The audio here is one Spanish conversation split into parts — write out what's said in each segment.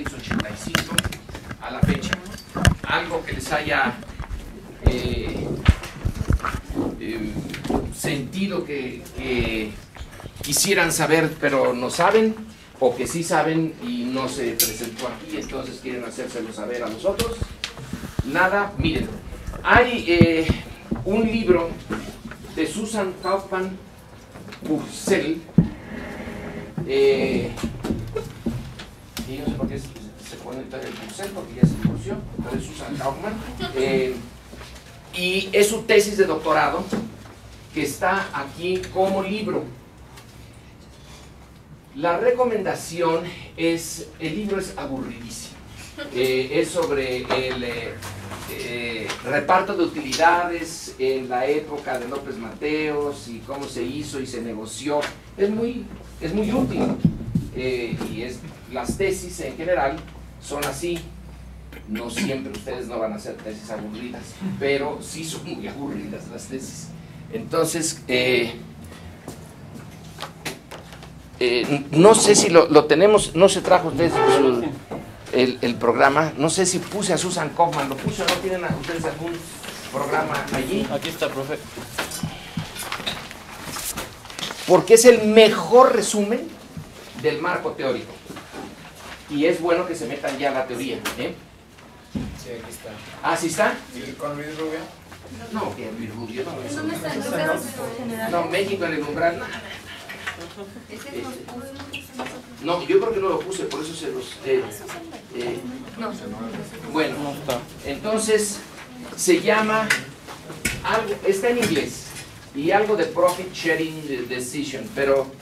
1985 a la fecha. Algo que les haya sentido que quisieran saber pero no saben, o que sí saben y no se presentó aquí, entonces quieren hacérselo saber a nosotros. Nada, miren, hay un libro de Susan Kaufmann-Purcell, y no sé por qué se pone el Purcell, porque ya se divorció, pero es Susan Kaufmann, y es su tesis de doctorado que está aquí como libro. La recomendación es, el libro es aburridísimo, es sobre el reparto de utilidades en la época de López Mateos y cómo se hizo y se negoció. Es muy útil, y las tesis en general son así. No siempre, ustedes no van a hacer tesis aburridas, pero sí son muy aburridas las tesis. Entonces, no sé si lo tenemos, no se trajo ustedes el programa, no sé si puse a Susan Kaufmann, ¿lo puse o no? ¿Tienen ustedes algún programa allí? Aquí está, profe. Porque es el mejor resumen del marco teórico. Y es bueno que se metan ya a la teoría, ¿eh? Sí, aquí está. ¿Ah, sí está? ¿Y con Luis Rubio? No, que Luis Rubio no. ¿Dónde está el trofeo general? No, México en el umbral, nada. No, yo creo que no lo puse, por eso se los... bueno, entonces se llama, algo, está en inglés, y algo de Profit Sharing Decision, pero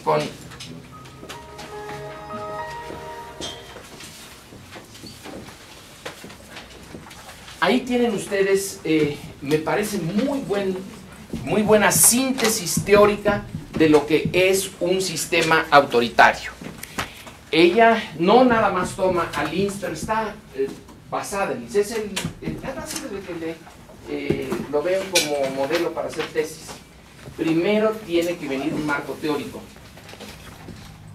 con... Ahí tienen ustedes, me parece muy buena síntesis teórica de lo que es un sistema autoritario. Ella no nada más toma a Linz, pero está basada en Linz. Es el que lo veo como modelo para hacer tesis. Primero tiene que venir un marco teórico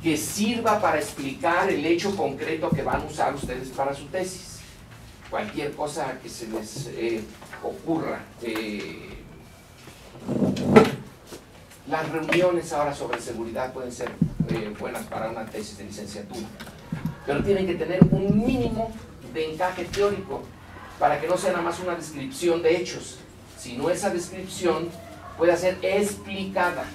que sirva para explicar el hecho concreto que van a usar ustedes para su tesis. Cualquier cosa que se les ocurra. Las reuniones ahora sobre seguridad pueden ser buenas para una tesis de licenciatura, pero tienen que tener un mínimo de encaje teórico para que no sea nada más una descripción de hechos, sino esa descripción pueda ser explicada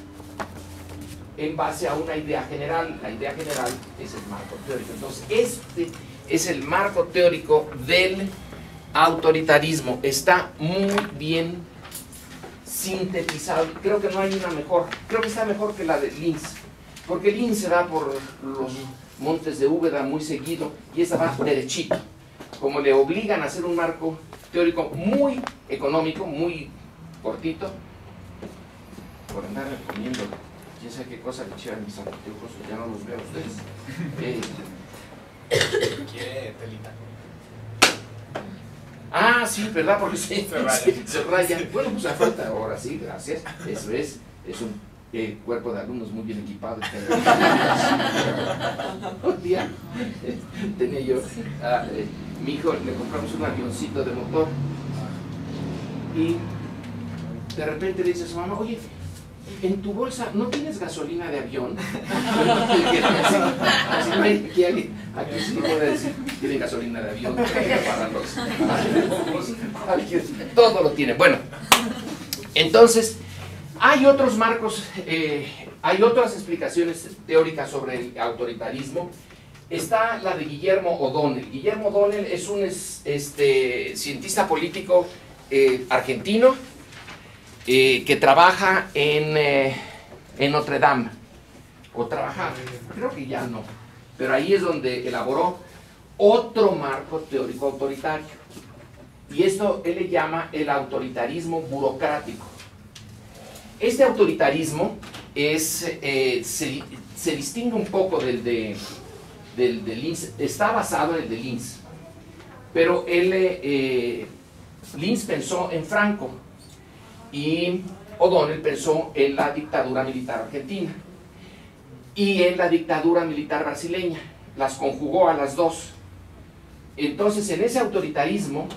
en base a una idea general. La idea general es el marco teórico. Entonces, este es el marco teórico del autoritarismo. Está muy bien sintetizado. Creo que no hay una mejor. Creo que está mejor que la de Linz, porque Linz se va por los montes de Úbeda muy seguido y esta va derechito. Como le obligan a hacer un marco teórico muy económico, muy cortito, por andar recomiendo quién sabe qué cosa le echaron mis anteojos, ya no los veo a ustedes. ¿Quiere telita? Ah, sí, ¿verdad? Porque se raya. Bueno, pues a falta ahora sí, gracias. Eso es un cuerpo de alumnos muy bien equipado. Un día tenía yo, mi hijo le compramos un avioncito de motor y de repente le dice a su mamá, oye, en tu bolsa no tienes gasolina de avión. Así no hay, aquí sí no puede decir tiene gasolina de avión para los todo lo tiene. Bueno, entonces hay otros marcos, hay otras explicaciones teóricas sobre el autoritarismo. Está la de Guillermo O'Donnell. Guillermo O'Donnell es un cientista político argentino, que trabaja en Notre Dame, o trabaja, creo que ya no, pero ahí es donde elaboró otro marco teórico autoritario, y esto él le llama el autoritarismo burocrático. Este autoritarismo se distingue un poco del de Linz, está basado en el de Linz, pero Linz pensó en Franco y O'Donnell pensó en la dictadura militar argentina. y en la dictadura militar brasileña. Las conjugó a las dos. Entonces, en ese autoritarismo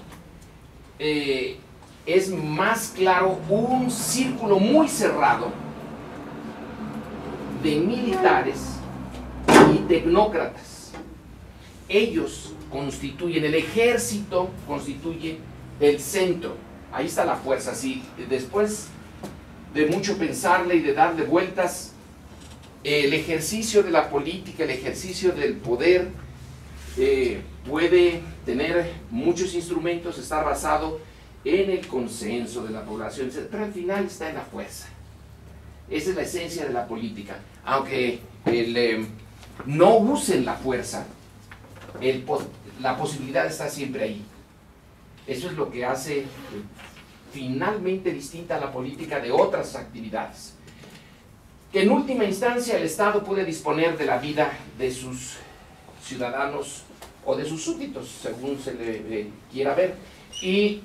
es más claro un círculo muy cerrado de militares y tecnócratas. Ellos constituyen, el ejército constituye el centro. Ahí está la fuerza. Si después de mucho pensarle y de darle vueltas, el ejercicio de la política, el ejercicio del poder puede tener muchos instrumentos, estar basado en el consenso de la población, pero al final está en la fuerza. Esa es la esencia de la política. Aunque no usen la fuerza, la posibilidad está siempre ahí. Eso es lo que hace finalmente distinta a la política de otras actividades. Que en última instancia el Estado puede disponer de la vida de sus ciudadanos o de sus súbditos, según se le quiera ver, y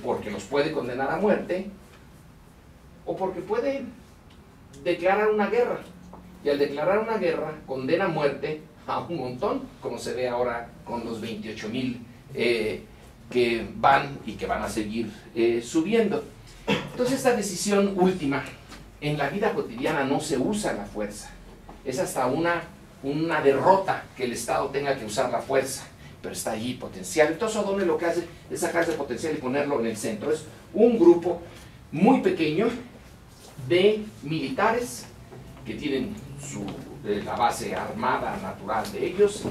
porque los puede condenar a muerte, o porque puede declarar una guerra, y al declarar una guerra condena a muerte a un montón, como se ve ahora con los 28,000 que van y que van a seguir subiendo. Entonces, esta decisión última, en la vida cotidiana no se usa la fuerza. Es hasta una derrota que el Estado tenga que usar la fuerza, pero está allí potencial. Entonces O'Donnell lo que hace es sacar ese potencial y ponerlo en el centro. Es un grupo muy pequeño de militares que tienen la base armada natural de ellos,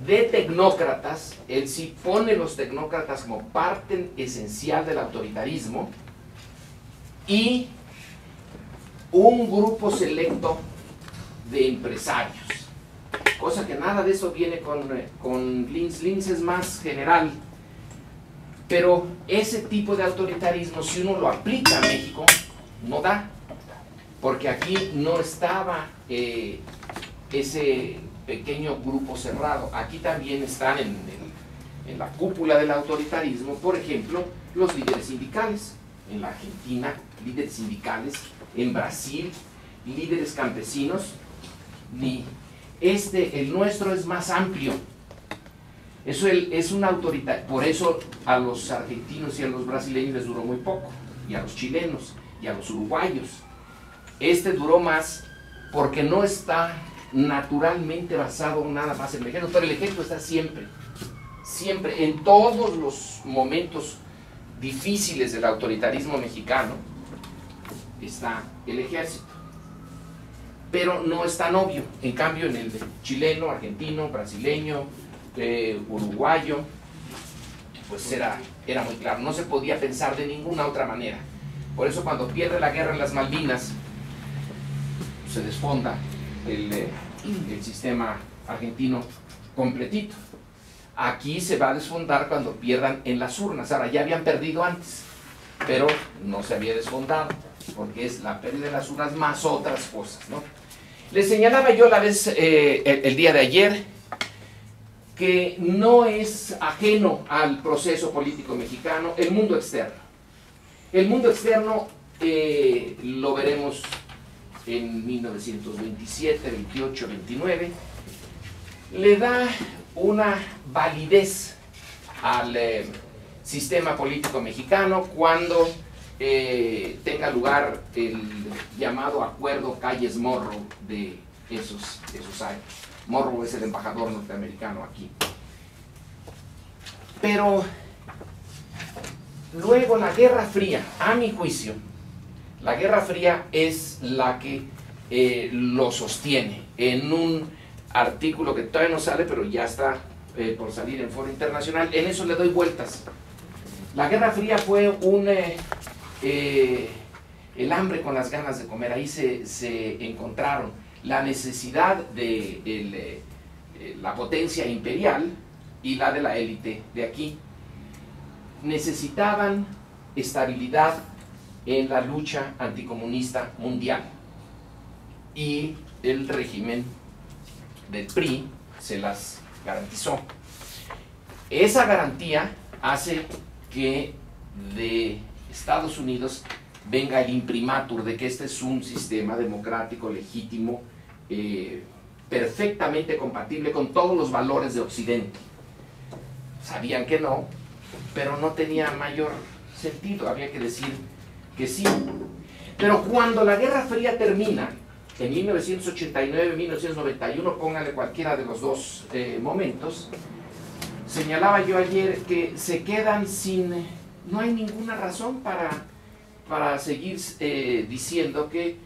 de tecnócratas. Él sí pone los tecnócratas como parte esencial del autoritarismo, y un grupo selecto de empresarios, cosa que nada de eso viene con Lins. Lins es más general, pero ese tipo de autoritarismo, si uno lo aplica a México, no da, porque aquí no estaba ese pequeño grupo cerrado. Aquí también están en la cúpula del autoritarismo, por ejemplo, los líderes sindicales. En la Argentina, líderes sindicales; en Brasil, líderes campesinos. El nuestro es más amplio. Eso es una autoridad. Por eso a los argentinos y a los brasileños les duró muy poco, y a los chilenos y a los uruguayos. Este duró más porque no está naturalmente basado nada más en el ejército, pero el ejército está siempre, siempre, en todos los momentos difíciles del autoritarismo mexicano, está el ejército. Pero no es tan obvio. En cambio, en el chileno, argentino, brasileño, uruguayo, pues era muy claro. No se podía pensar de ninguna otra manera. Por eso, cuando pierde la guerra en las Malvinas, se desfonda el sistema argentino completito. Aquí se va a desfondar cuando pierdan en las urnas. Ahora, ya habían perdido antes, pero no se había desfondado, porque es la pérdida de las urnas más otras cosas, ¿no? Les señalaba yo el día de ayer que no es ajeno al proceso político mexicano el mundo externo. El mundo externo lo veremos en 1927, 28, 29, le da una validez al sistema político mexicano cuando tenga lugar el llamado Acuerdo Calles-Morro de esos años. Morro es el embajador norteamericano aquí. Pero luego la Guerra Fría, a mi juicio, la Guerra Fría es la que lo sostiene. En un artículo que todavía no sale, pero ya está por salir en Foro Internacional, en eso le doy vueltas. La Guerra Fría fue el hambre con las ganas de comer. Ahí se encontraron la necesidad de la potencia imperial y la de la élite de aquí. Necesitaban estabilidad en la lucha anticomunista mundial, y el régimen del PRI se las garantizó. Esa garantía hace que de Estados Unidos venga el imprimatur de que este es un sistema democrático, legítimo, perfectamente compatible con todos los valores de Occidente. Sabían que no, pero no tenía mayor sentido, había que decir que sí. Pero cuando la Guerra Fría termina, en 1989-1991, póngale cualquiera de los dos momentos, señalaba yo ayer que se quedan sin, no hay ninguna razón para seguir diciendo que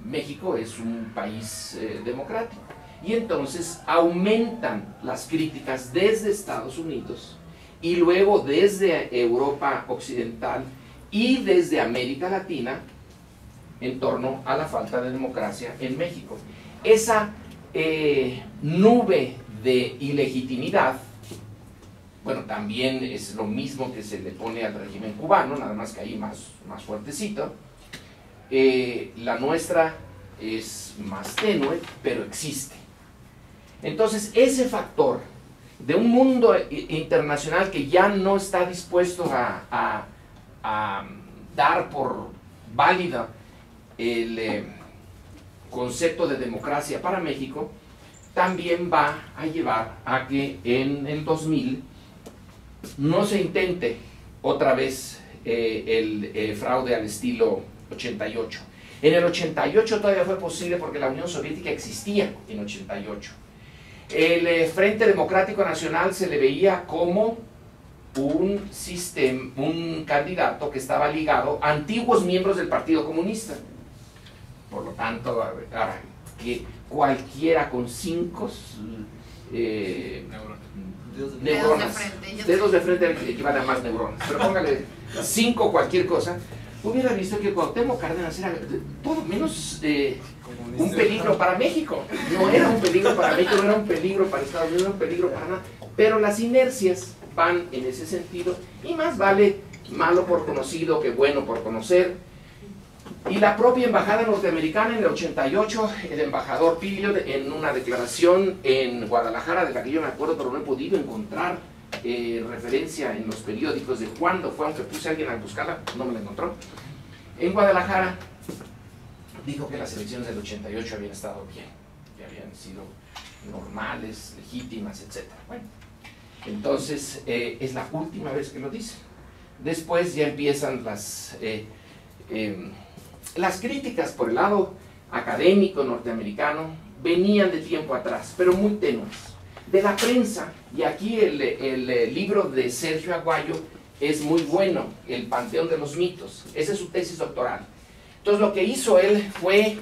México es un país democrático. Y entonces aumentan las críticas desde Estados Unidos y luego desde Europa Occidental y desde América Latina en torno a la falta de democracia en México. Esa nube de ilegitimidad, bueno, también es lo mismo que se le pone al régimen cubano, nada más que ahí más fuertecito. La nuestra es más tenue, pero existe. Entonces, ese factor de un mundo internacional que ya no está dispuesto a dar por válida el concepto de democracia para México, también va a llevar a que en el 2000 no se intente otra vez el fraude al estilo 88. En el 88 todavía fue posible porque la Unión Soviética existía en 88. El Frente Democrático Nacional se le veía como un candidato que estaba ligado a antiguos miembros del Partido Comunista. Por lo tanto, ahora, que cualquiera con 5 neuronas, dedos de frente equivale a más neuronas, pero póngale 5 cualquier cosa, hubiera visto que Cuauhtémoc Cárdenas era todo menos un peligro para México. No era un peligro para México, no era un peligro para Estados Unidos, no era un peligro para nada. Pero las inercias van en ese sentido, y más vale malo por conocido que bueno por conocer. Y la propia embajada norteamericana en el 88, el embajador Pillot, en una declaración en Guadalajara, de la que yo me acuerdo, pero no he podido encontrar referencia en los periódicos de cuándo fue, aunque puse a alguien a buscarla, no me la encontró. En Guadalajara dijo que las elecciones del 88 habían estado bien, que habían sido normales, legítimas, etc. Bueno, entonces es la última vez que lo dice. Después ya empiezan las críticas por el lado académico norteamericano, venían de tiempo atrás, pero muy tenues. De la prensa, y aquí el libro de Sergio Aguayo es muy bueno, El Panteón de los Mitos, esa es su tesis doctoral. Entonces lo que hizo él fue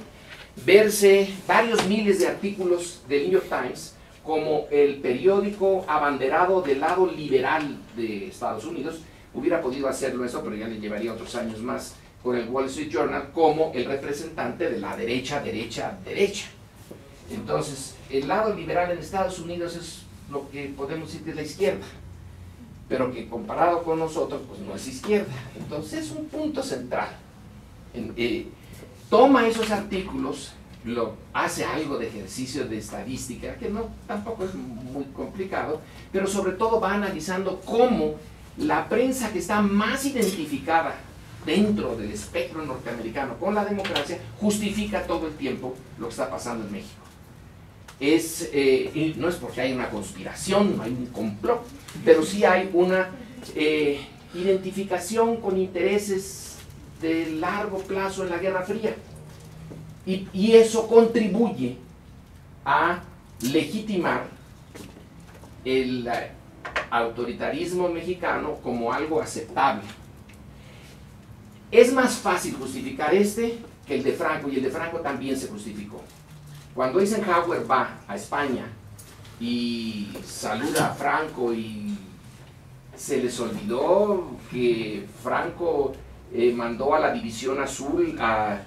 verse varios miles de artículos del New York Times como el periódico abanderado del lado liberal de Estados Unidos. Hubiera podido hacerlo eso, pero ya le llevaría otros años más, con el Wall Street Journal como el representante de la derecha. Entonces, el lado liberal en Estados Unidos es lo que podemos decir que es la izquierda, pero que comparado con nosotros, pues no es izquierda. Entonces es un punto central. Toma esos artículos, hace algo de ejercicio de estadística, que no, tampoco es muy complicado, pero sobre todo va analizando cómo la prensa que está más identificada dentro del espectro norteamericano con la democracia justifica todo el tiempo lo que está pasando en México. Y no es porque hay una conspiración, no hay un complot, pero sí hay una identificación con intereses de largo plazo en la Guerra Fría. Y eso contribuye a legitimar el autoritarismo mexicano como algo aceptable. Es más fácil justificar que el de Franco, y el de Franco también se justificó. Cuando Eisenhower va a España y saluda a Franco y se les olvidó que Franco mandó a la División Azul a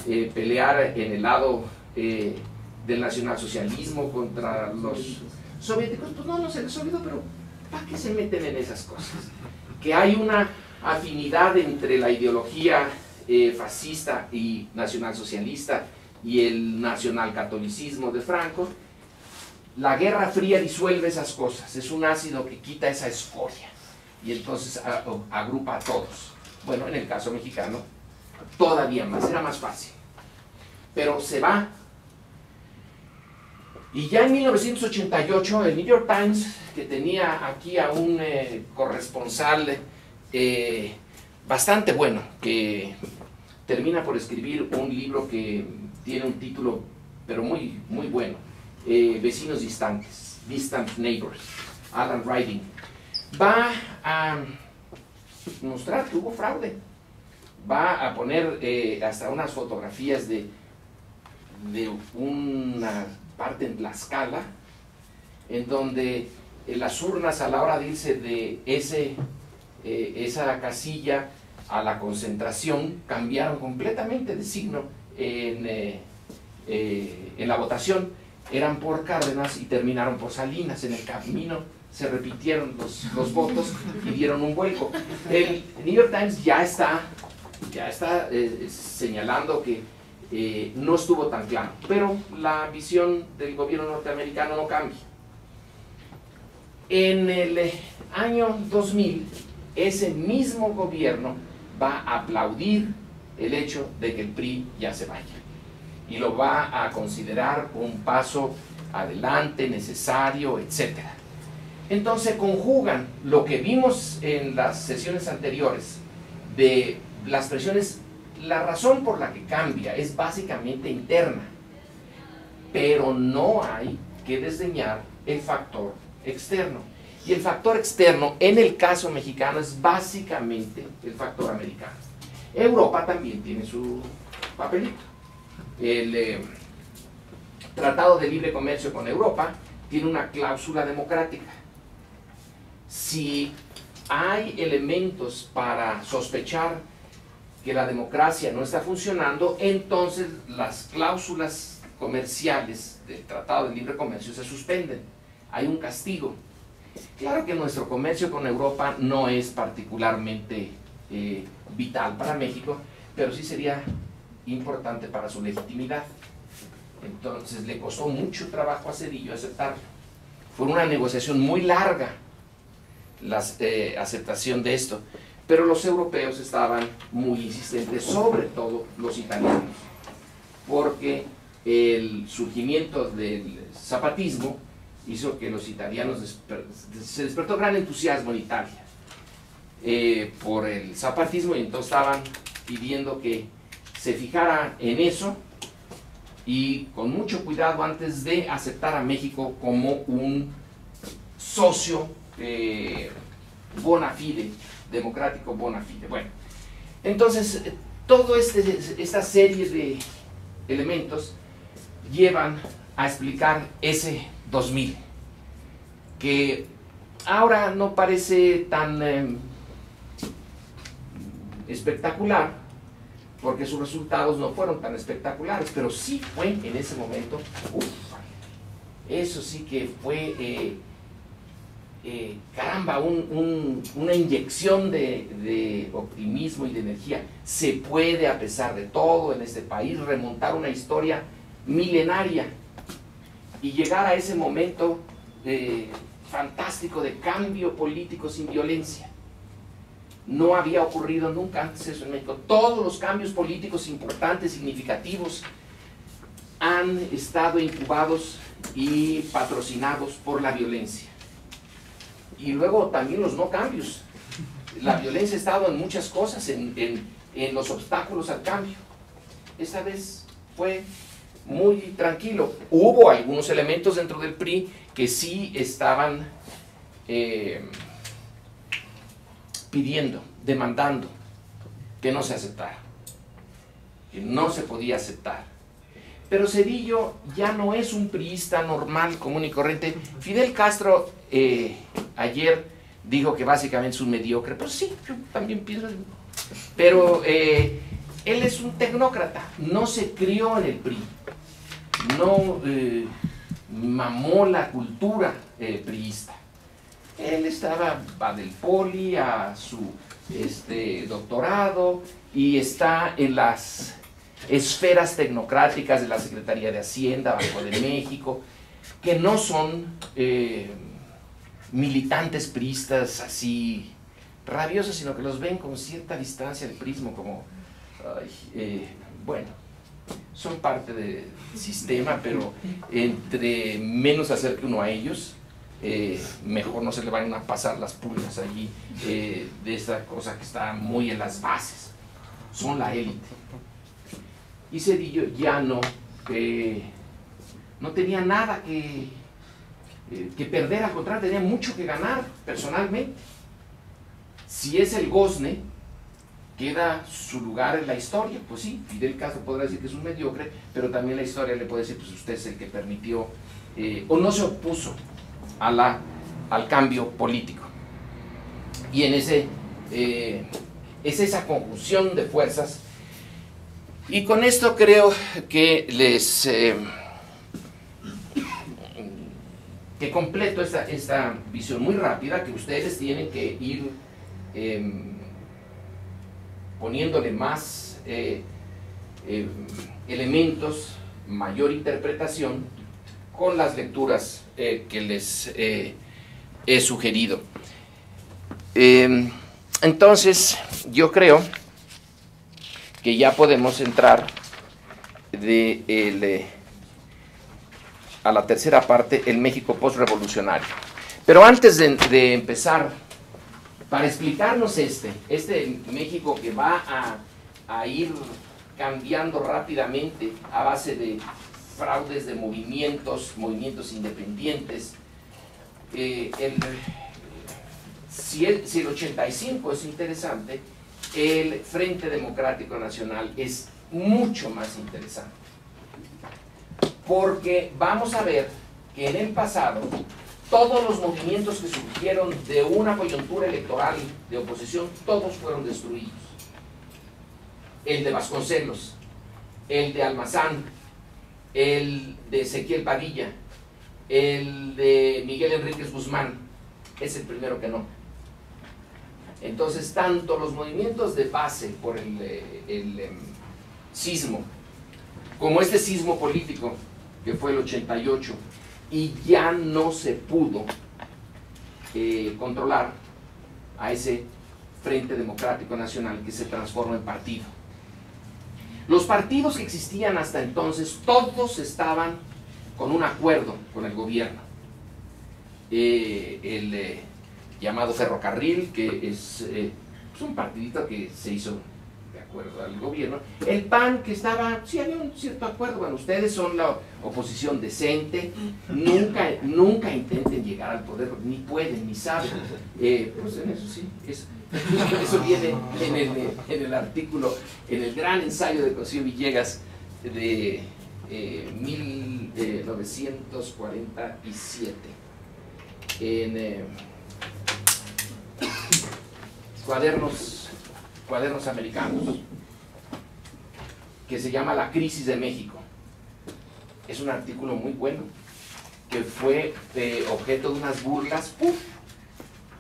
pelear en el lado del nacionalsocialismo contra los soviéticos, pues no se les olvidó, pero ¿para qué se meten en esas cosas? Que hay una afinidad entre la ideología fascista y nacionalsocialista y el nacionalcatolicismo de Franco. La Guerra Fría disuelve esas cosas, es un ácido que quita esa escoria y entonces agrupa a todos. Bueno, en el caso mexicano todavía más, era más fácil, pero se va Y ya en 1988 el New York Times, que tenía aquí a un corresponsal bastante bueno, que termina por escribir un libro que tiene un título pero muy, muy bueno, Vecinos Distantes, Distant Neighbors, Alan Riding, va a mostrar que hubo fraude, va a poner hasta unas fotografías de una parte en Tlaxcala, en donde las urnas a la hora de irse de esa casilla a la concentración cambiaron completamente de signo en la votación, eran por Cárdenas y terminaron por Salinas. En el camino se repitieron los votos y dieron un vuelco. El New York Times ya está señalando que no estuvo tan claro, pero la visión del gobierno norteamericano no cambia. En el año 2000, ese mismo gobierno va a aplaudir el hecho de que el PRI ya se vaya y lo va a considerar un paso adelante, necesario, etc. Entonces conjugan lo que vimos en las sesiones anteriores de las presiones. La razón por la que cambia es básicamente interna, pero no hay que desdeñar el factor externo. Y el factor externo, en el caso mexicano, es básicamente el factor americano. Europa también tiene su papelito. El Tratado de Libre Comercio con Europa tiene una cláusula democrática. Si hay elementos para sospechar que la democracia no está funcionando, entonces las cláusulas comerciales del Tratado de Libre Comercio se suspenden. Hay un castigo. Claro que nuestro comercio con Europa no es particularmente vital para México, pero sí sería importante para su legitimidad. Entonces le costó mucho trabajo a Zedillo aceptarlo. Fue una negociación muy larga la aceptación de esto, pero los europeos estaban muy insistentes, sobre todo los italianos, porque el surgimiento del zapatismo hizo que los italianos se despertó gran entusiasmo en Italia por el zapatismo, y entonces estaban pidiendo que se fijara en eso y con mucho cuidado antes de aceptar a México como un socio bona fide, democrático bona fide. Bueno, entonces toda esta serie de elementos llevan a explicar ese 2000, que ahora no parece tan espectacular, porque sus resultados no fueron tan espectaculares, pero sí fue en ese momento, eso sí que fue, caramba, una inyección de optimismo y de energía. Se puede, a pesar de todo, en este país remontar una historia milenaria y llegar a ese momento fantástico de cambio político sin violencia. No había ocurrido nunca antes eso en México. Todos los cambios políticos importantes, significativos, han estado incubados y patrocinados por la violencia. Y luego también los no cambios. La violencia ha estado en muchas cosas, en los obstáculos al cambio. Esta vez fue muy tranquilo. Hubo algunos elementos dentro del PRI que sí estaban pidiendo, demandando que no se aceptara, que no se podía aceptar. Pero Zedillo ya no es un priista normal, común y corriente. Fidel Castro ayer dijo que básicamente es un mediocre. Pues sí, yo también pienso. Pero él es un tecnócrata, no se crió en el PRI, no mamó la cultura priista. Él va del poli a su doctorado y está en las esferas tecnocráticas de la Secretaría de Hacienda, Banco de México, que no son militantes priistas así rabiosos, sino que los ven con cierta distancia del prismo, como, bueno, son parte del sistema, pero entre menos se acerque uno a ellos, mejor no se le vayan a pasar las pulgas allí de esa cosa que está muy en las bases. Son la élite. Y Zedillo ya no tenía nada que perder, al contrario, tenía mucho que ganar personalmente. Si es el gozne, queda su lugar en la historia. Pues sí, Fidel Castro podrá decir que es un mediocre, pero también la historia le puede decir, pues usted es el que permitió o no se opuso al cambio político. Y en es esa conjunción de fuerzas. Y con esto creo que que completo esta visión muy rápida, que ustedes tienen que ir poniéndole más elementos, mayor interpretación con las lecturas que les he sugerido. Entonces, yo creo que ya podemos entrar a la tercera parte, el México postrevolucionario. Pero antes de empezar, para explicarnos este México que va a ir cambiando rápidamente a base de fraudes de movimientos independientes, si el 85 es interesante, el Frente Democrático Nacional es mucho más interesante, porque vamos a ver que en el pasado todos los movimientos que surgieron de una coyuntura electoral de oposición, todos fueron destruidos. El de Vasconcelos, el de Almazán, el de Ezequiel Padilla, el de Miguel Enríquez Guzmán, es el primero que no. Entonces, tanto los movimientos de base por el sismo, como este sismo político, que fue el 88, y ya no se pudo controlar a ese Frente Democrático Nacional que se transforma en partido. Los partidos que existían hasta entonces, todos estaban con un acuerdo con el gobierno. El llamado Ferrocarril, que es un partidito que se hizo de acuerdo al gobierno. El PAN, que estaba, sí había un cierto acuerdo. Bueno, ustedes son la oposición decente, nunca intenten llegar al poder, ni pueden, ni saben. Pues en eso sí, eso viene en el artículo, en el gran ensayo de Cosío Villegas de 1947, en cuadernos americanos, que se llama La crisis de México. Es un artículo muy bueno, que fue objeto de unas burlas,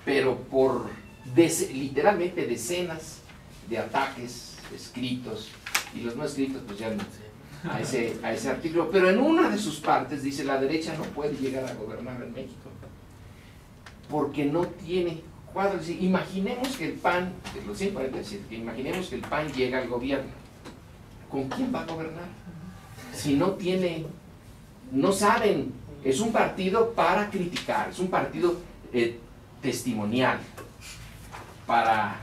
pero por literalmente decenas de ataques escritos, y los no escritos pues ya no, a ese artículo. Pero en una de sus partes dice: la derecha no puede llegar a gobernar en México porque no tiene cuadros. Imaginemos que el PAN, los 147, imaginemos que el PAN llega al gobierno. ¿Con quién va a gobernar? Si no tiene, no saben. Es un partido para criticar, es un partido testimonial, para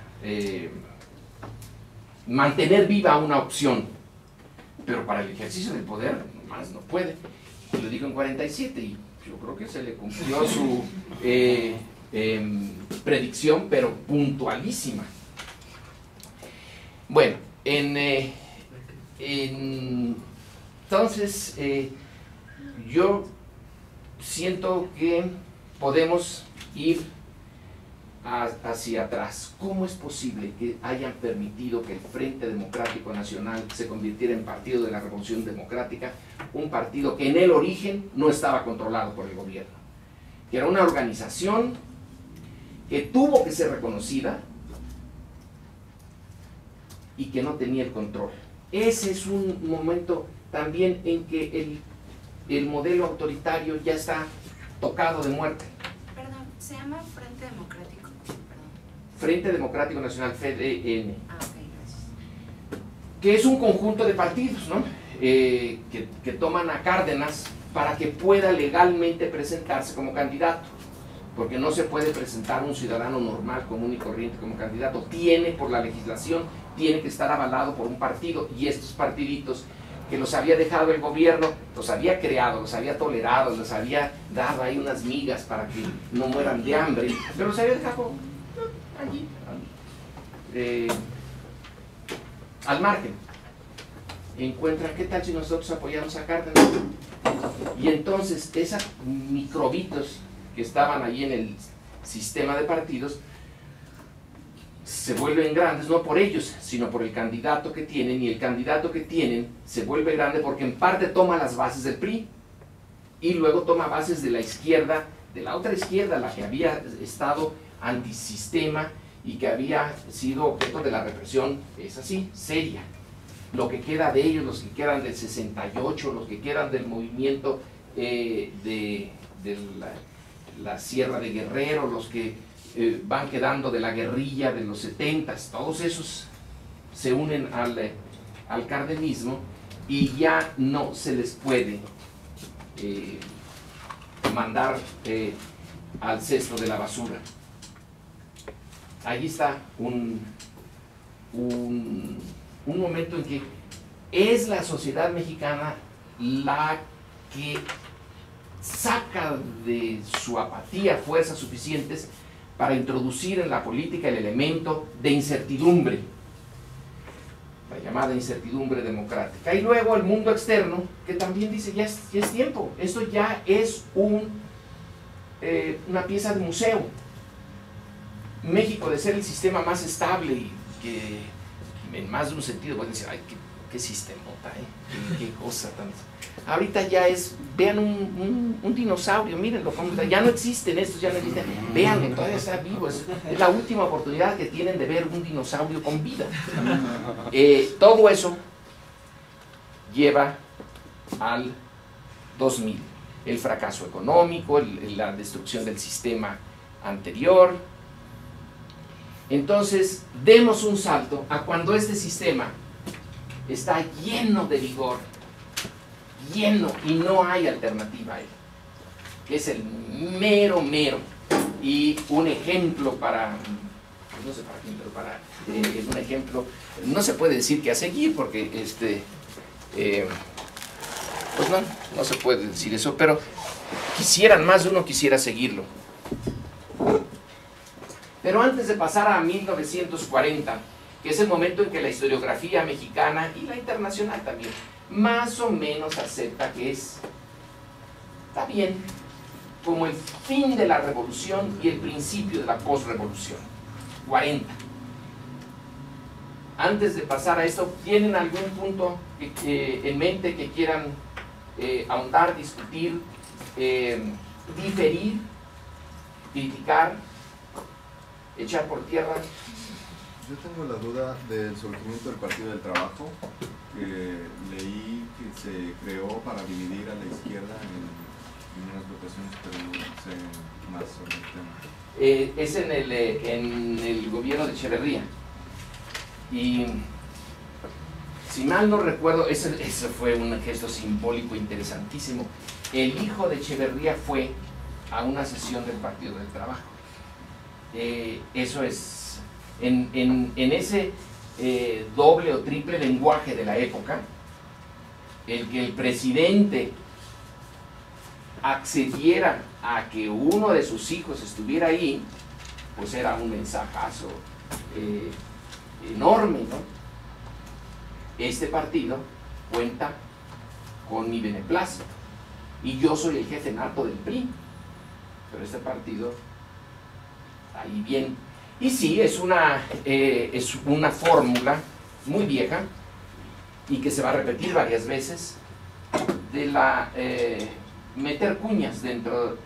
mantener viva una opción, pero para el ejercicio del poder más no puede. Y lo dijo en 47 y yo creo que se le cumplió su predicción, pero puntualísima. Bueno, entonces yo siento que podemos ir hacia atrás. ¿Cómo es posible que hayan permitido que el Frente Democrático Nacional se convirtiera en Partido de la Revolución Democrática, un partido que en el origen no estaba controlado por el gobierno, que era una organización que tuvo que ser reconocida y que no tenía el control? Ese es un momento también en que el modelo autoritario ya está tocado de muerte. Perdón, se llama Frente Democrático. Perdón. Frente Democrático Nacional, FDN. Ah, ok, gracias. Que es un conjunto de partidos, ¿no? que toman a Cárdenas para que pueda legalmente presentarse como candidato, porque no se puede presentar un ciudadano normal, común y corriente como candidato. Tiene, por la legislación, tiene que estar avalado por un partido, y estos partiditos que los había dejado el gobierno, los había creado, los había tolerado, los había dado ahí unas migas para que no mueran de hambre, pero los había dejado allí, al margen. Encuentran, ¿qué tal si nosotros apoyamos a Cárdenas? Y entonces esos microbitos que estaban ahí en el sistema de partidos se vuelven grandes, no por ellos, sino por el candidato que tienen, y el candidato que tienen se vuelve grande porque en parte toma las bases del PRI y luego toma bases de la izquierda, de la otra izquierda, la que había estado antisistema y que había sido objeto de la represión, es así, seria. Lo que queda de ellos, los que quedan del 68, los que quedan del movimiento de la Sierra de Guerrero, los que van quedando de la guerrilla de los 70s, todos esos se unen al cardenismo y ya no se les puede mandar al cesto de la basura. Allí está un momento en que es la sociedad mexicana la que saca de su apatía fuerzas suficientes para introducir en la política el elemento de incertidumbre, la llamada incertidumbre democrática. Y luego el mundo externo, que también dice, ya es tiempo, esto ya es una pieza de museo. México, de ser el sistema más estable y que en más de un sentido pueden decir, ay, qué sistemota, qué cosa tan... Ahorita ya es, vean un dinosaurio, mírenlo, ya no existen estos, ya no existen, vean, todavía está vivo, es la última oportunidad que tienen de ver un dinosaurio con vida. Todo eso lleva al 2000, el fracaso económico, la destrucción del sistema anterior. Entonces, demos un salto a cuando este sistema está lleno de vigor, lleno, y no hay alternativa a él, que es el mero, y un ejemplo para, pues no sé para quién, pero para un ejemplo, no se puede decir que a seguir, porque pues no se puede decir eso, pero más de uno quisiera seguirlo. Pero antes de pasar a 1940, que es el momento en que la historiografía mexicana y la internacional también más o menos acepta que está bien, como el fin de la revolución y el principio de la posrevolución. 40. Antes de pasar a esto, ¿tienen algún punto en mente que quieran ahondar, discutir, diferir, criticar, echar por tierra? Yo tengo la duda del surgimiento del Partido del Trabajo, que leí que se creó para dividir a la izquierda en unas votaciones, pero no sé más sobre el tema. Es en el gobierno de Echeverría. Y si mal no recuerdo, ese fue un gesto simbólico interesantísimo. El hijo de Echeverría fue a una sesión del Partido del Trabajo. Eso es, en ese doble o triple lenguaje de la época, el que el presidente accediera a que uno de sus hijos estuviera ahí, pues era un mensajazo enorme, ¿no? Este partido cuenta con mi beneplácito y yo soy el jefe nato del PRI, pero este partido ahí bien. Y sí, es una fórmula muy vieja y que se va a repetir varias veces, de meter cuñas dentro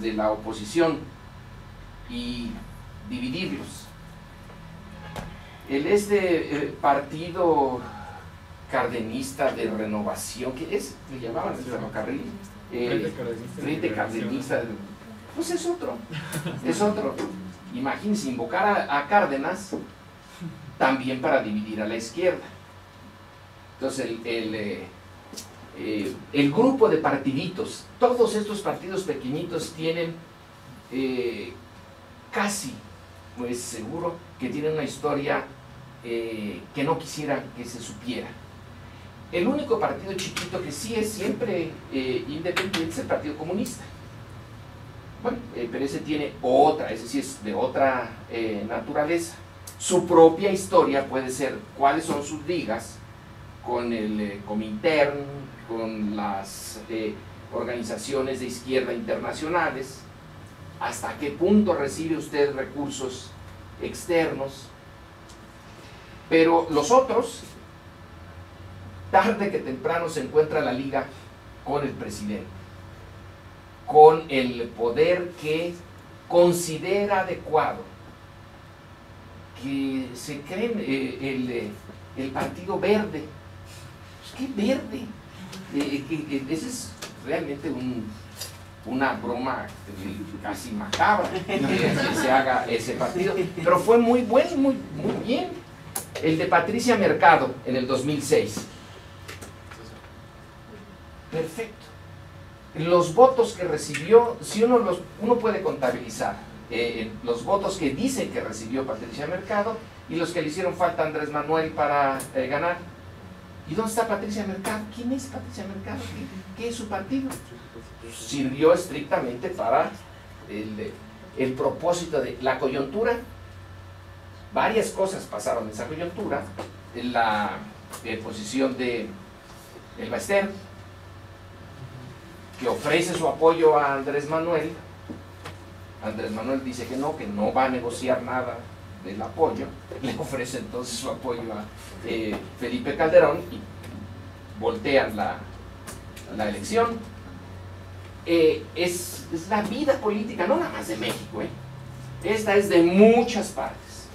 de la oposición y dividirlos. El partido cardenista de renovación, ¿qué es? ¿Le llamaban el ferrocarril? Frente Cardenista, pues es otro. Imagínense, invocar a Cárdenas también para dividir a la izquierda. Entonces el grupo de partiditos, todos estos partidos pequeñitos tienen casi, pues seguro, que tienen una historia que no quisiera que se supiera. El único partido chiquito que sí es siempre independiente es el Partido Comunista. Bueno, pero ese tiene otra, ese sí es de otra naturaleza. Su propia historia puede ser cuáles son sus ligas con el Comintern, con las organizaciones de izquierda internacionales, hasta qué punto recibe usted recursos externos. Pero los otros, tarde que temprano se encuentra la liga con el presidente, con el poder que considera adecuado, que se cree el Partido Verde. Pues, ¿qué verde? Esa es realmente una broma casi macabra que se haga ese partido, pero fue muy bueno, muy bien. El de Patricia Mercado en el 2006. Perfecto. Los votos que recibió, si uno puede contabilizar los votos que dicen que recibió Patricia Mercado y los que le hicieron falta a Andrés Manuel para ganar. ¿Y dónde está Patricia Mercado? ¿Quién es Patricia Mercado? ¿Qué es su partido? Sirvió estrictamente para el propósito de la coyuntura. Varias cosas pasaron en esa coyuntura. En la posición de el Baester, que ofrece su apoyo a Andrés Manuel. Andrés Manuel dice que no va a negociar nada del apoyo. Le ofrece entonces su apoyo a Felipe Calderón y voltean la elección. Es la vida política, no nada más de México, esta es de muchas partes.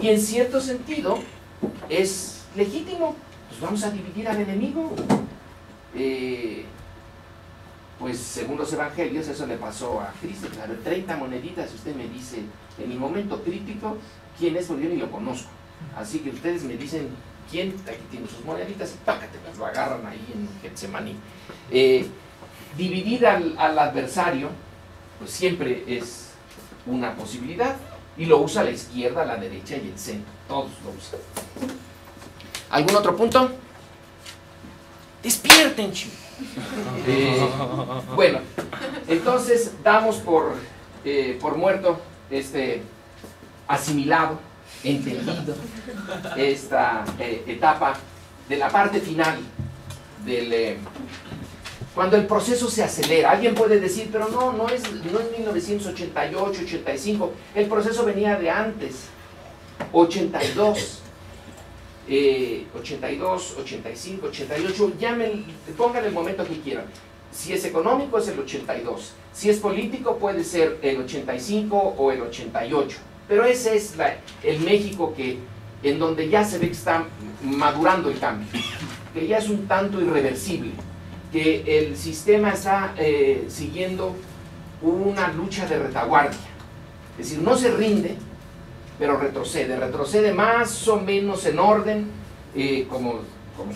Y en cierto sentido es legítimo. Pues vamos a dividir al enemigo. Pues según los evangelios eso le pasó a Cristo. A ver, 30 moneditas, usted me dice en mi momento crítico quién es, porque yo ni lo conozco. Así que ustedes me dicen quién, aquí tienen sus moneditas y pácatelas, lo agarran ahí en Getsemaní. Dividir al adversario pues siempre es una posibilidad, y lo usa la izquierda, la derecha y el centro, todos lo usan. ¿Algún otro punto? Despierten, chicos. Bueno, entonces damos por muerto asimilado, entendido esta etapa de la parte final cuando el proceso se acelera. Alguien puede decir, pero no es 1988, 85, el proceso venía de antes, 82, 85, 88, pongan el momento que quieran. Si es económico es el 82, si es político puede ser el 85 o el 88, pero ese es el México en donde ya se ve que está madurando el cambio, que ya es un tanto irreversible, que el sistema está siguiendo una lucha de retaguardia, es decir, no se rinde, pero retrocede más o menos en orden, como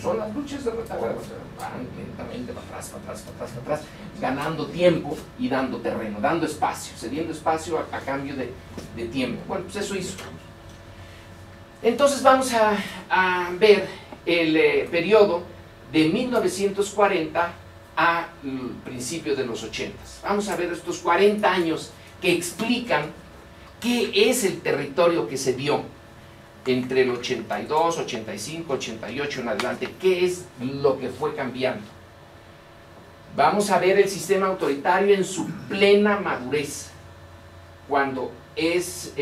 son las luchas de retaguardia, van lentamente para atrás, ganando tiempo y dando terreno, dando espacio, cediendo espacio a cambio de tiempo. Bueno, pues eso hizo. Entonces vamos a ver el periodo de 1940 a principios de los 80. Vamos a ver estos 40 años que explican qué es el territorio que se dio entre el 82, 85, 88 en adelante, qué es lo que fue cambiando. Vamos a ver el sistema autoritario en su plena madurez, cuando es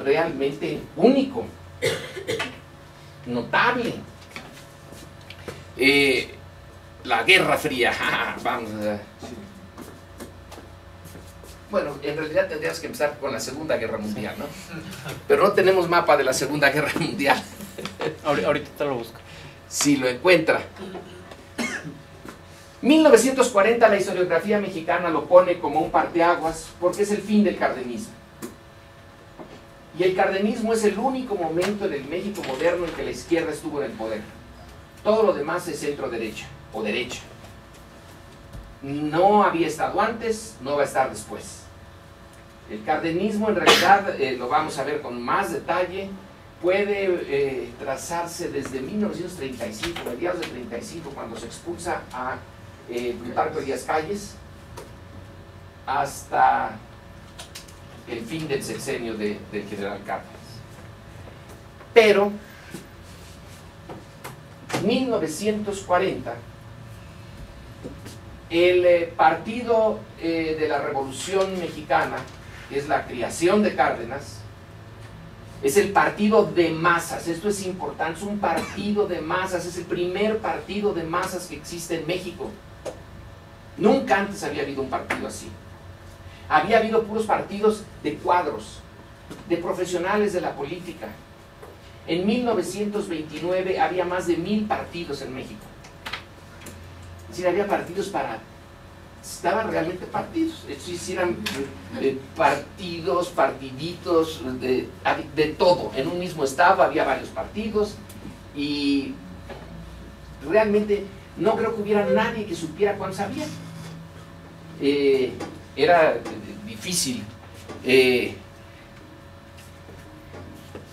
realmente único, notable. La Guerra Fría, vamos a... Bueno, en realidad tendríamos que empezar con la Segunda Guerra Mundial, ¿no? Pero no tenemos mapa de la Segunda Guerra Mundial. Ahorita te lo busco. Si lo encuentra. 1940 la historiografía mexicana lo pone como un parteaguas porque es el fin del cardenismo. Y el cardenismo es el único momento en el México moderno en que la izquierda estuvo en el poder. Todo lo demás es centro-derecha o derecha. no había estado antes, no va a estar después. El cardenismo en realidad, lo vamos a ver con más detalle, puede trazarse desde 1935, mediados de 35, cuando se expulsa a Plutarco Elías Calles, hasta el fin del sexenio del general Cárdenas. Pero 1940, el Partido de la Revolución Mexicana, que es la creación de Cárdenas, es el partido de masas. Esto es importante, es un partido de masas, es el primer partido de masas que existe en México. Nunca antes había habido un partido así. Había habido puros partidos de cuadros, de profesionales de la política. En 1929 había más de 1000 partidos en México. Es decir, había partidos para... Estaban realmente partidos. Es decir, eran partidos, partiditos, de todo. En un mismo estado había varios partidos y realmente no creo que hubiera nadie que supiera cuántos había. Era difícil.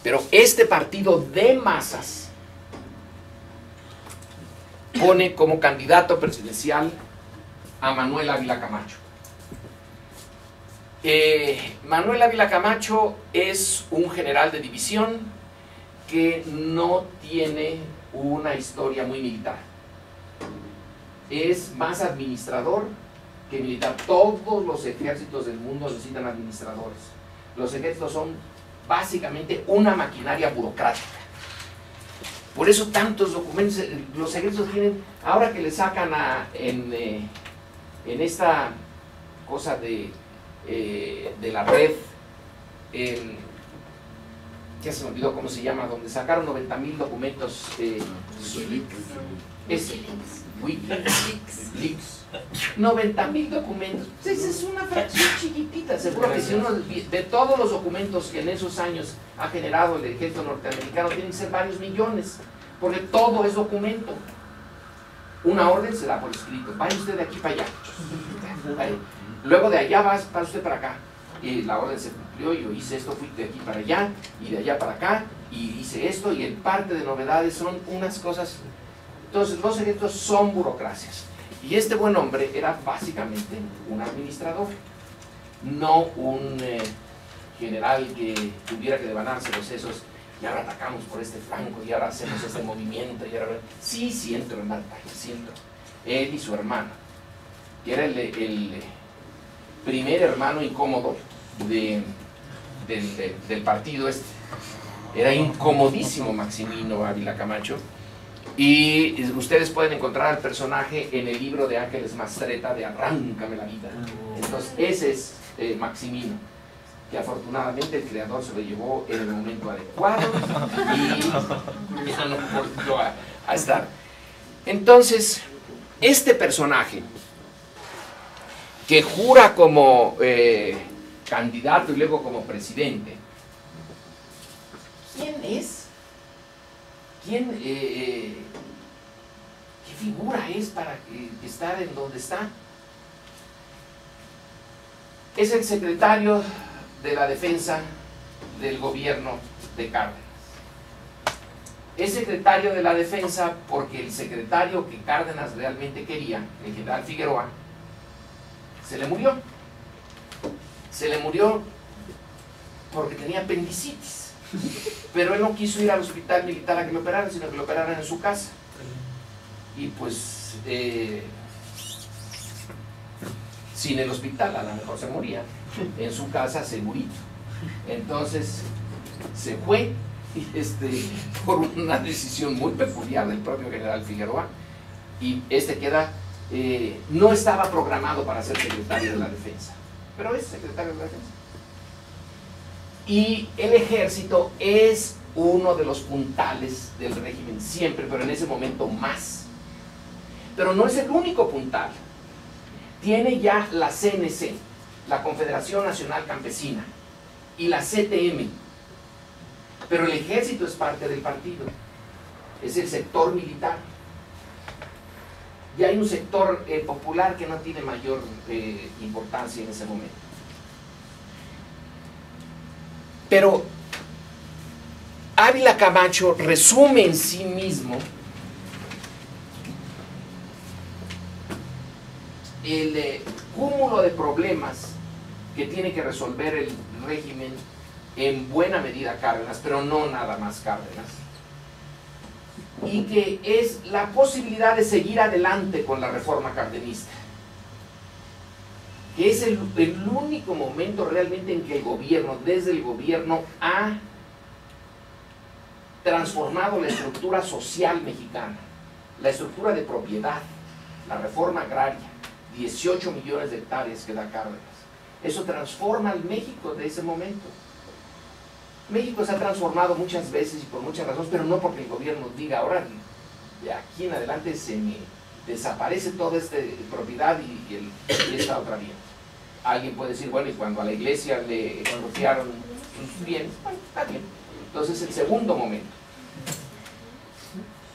Pero este partido de masas pone como candidato presidencial a Manuel Ávila Camacho. Manuel Ávila Camacho es un general de división que no tiene una historia muy militar. Es más administrador que militar. Todos los ejércitos del mundo necesitan administradores. Los ejércitos son básicamente una maquinaria burocrática. Por eso tantos documentos, los ejércitos tienen, ahora que le sacan en esta cosa de la red, ya se me olvidó cómo se llama, donde sacaron 90,000 documentos, Wikileaks, 90,000 documentos. Esa es una fracción chiquitita. Seguro que si uno de todos los documentos que en esos años ha generado el ejército norteamericano, tienen que ser varios millones, porque todo es documento. Una orden se da por escrito: vaya usted de aquí para allá, luego de allá va usted para acá, y la orden se cumplió, yo hice esto, fui de aquí para allá y de allá para acá y hice esto, y en parte de novedades son unas cosas. Entonces los ejércitos son burocracias, y este buen hombre era básicamente un administrador, no un general que tuviera que devanarse los sesos: y ahora atacamos por este flanco, y ahora hacemos este movimiento, y ahora... Sí entro en batalla, sí entro. Él y su hermano, que era el primer hermano incómodo del partido este. Era incomodísimo Maximino Ávila Camacho, y ustedes pueden encontrar al personaje en el libro de Ángeles Mastretta de Arráncame la vida. Entonces ese es Maximino, que afortunadamente el creador se lo llevó en el momento adecuado y ya no volvió a estar. Entonces, este personaje que jura como candidato y luego como presidente, ¿quién es? ¿Qué figura es para estar en donde está? Es el secretario de la defensa del gobierno de Cárdenas. Es secretario de la defensa porque el secretario que Cárdenas realmente quería, el general Figueroa, se le murió. Se le murió porque tenía apendicitis, pero él no quiso ir al hospital militar a que lo operaran, sino que lo operaran en su casa. Y pues sin el hospital a lo mejor se moría, en su casa segurito. Entonces se fue por una decisión muy peculiar del propio general Figueroa, y queda, no estaba programado para ser secretario de la defensa, pero es secretario de la defensa. Y el ejército es uno de los puntales del régimen siempre, pero en ese momento más. Pero no es el único puntal. Tiene ya la CNC, la Confederación Nacional Campesina, y la CTM, pero el ejército es parte del partido, es el sector militar. y hay un sector popular que no tiene mayor importancia en ese momento. Pero Ávila Camacho resume en sí mismo el cúmulo de problemas que tiene que resolver el régimen, en buena medida Cárdenas, pero no nada más Cárdenas, y que es la posibilidad de seguir adelante con la reforma cardenista, que es el único momento realmente en que el gobierno, desde el gobierno, ha transformado la estructura social mexicana, la estructura de propiedad, la reforma agraria, 18 millones de hectáreas que da Cárdenas. Eso transforma al México de ese momento. México se ha transformado muchas veces y por muchas razones, pero no porque el gobierno diga, ahora de aquí en adelante se me desaparece toda esta propiedad y esta otra bien. Alguien puede decir, bueno, y cuando a la iglesia le expropiaron sus bienes, bueno, está bien. Entonces, el segundo momento.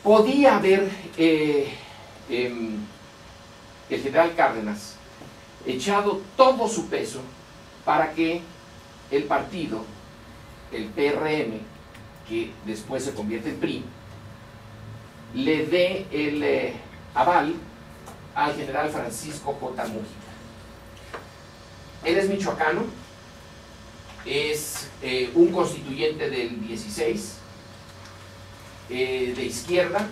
Podía haber el general Cárdenas echado todo su peso para que el partido, el PRM, que después se convierte en PRI, le dé el aval al general Francisco J. Múgica. Él es michoacano, es un constituyente del 16, de izquierda,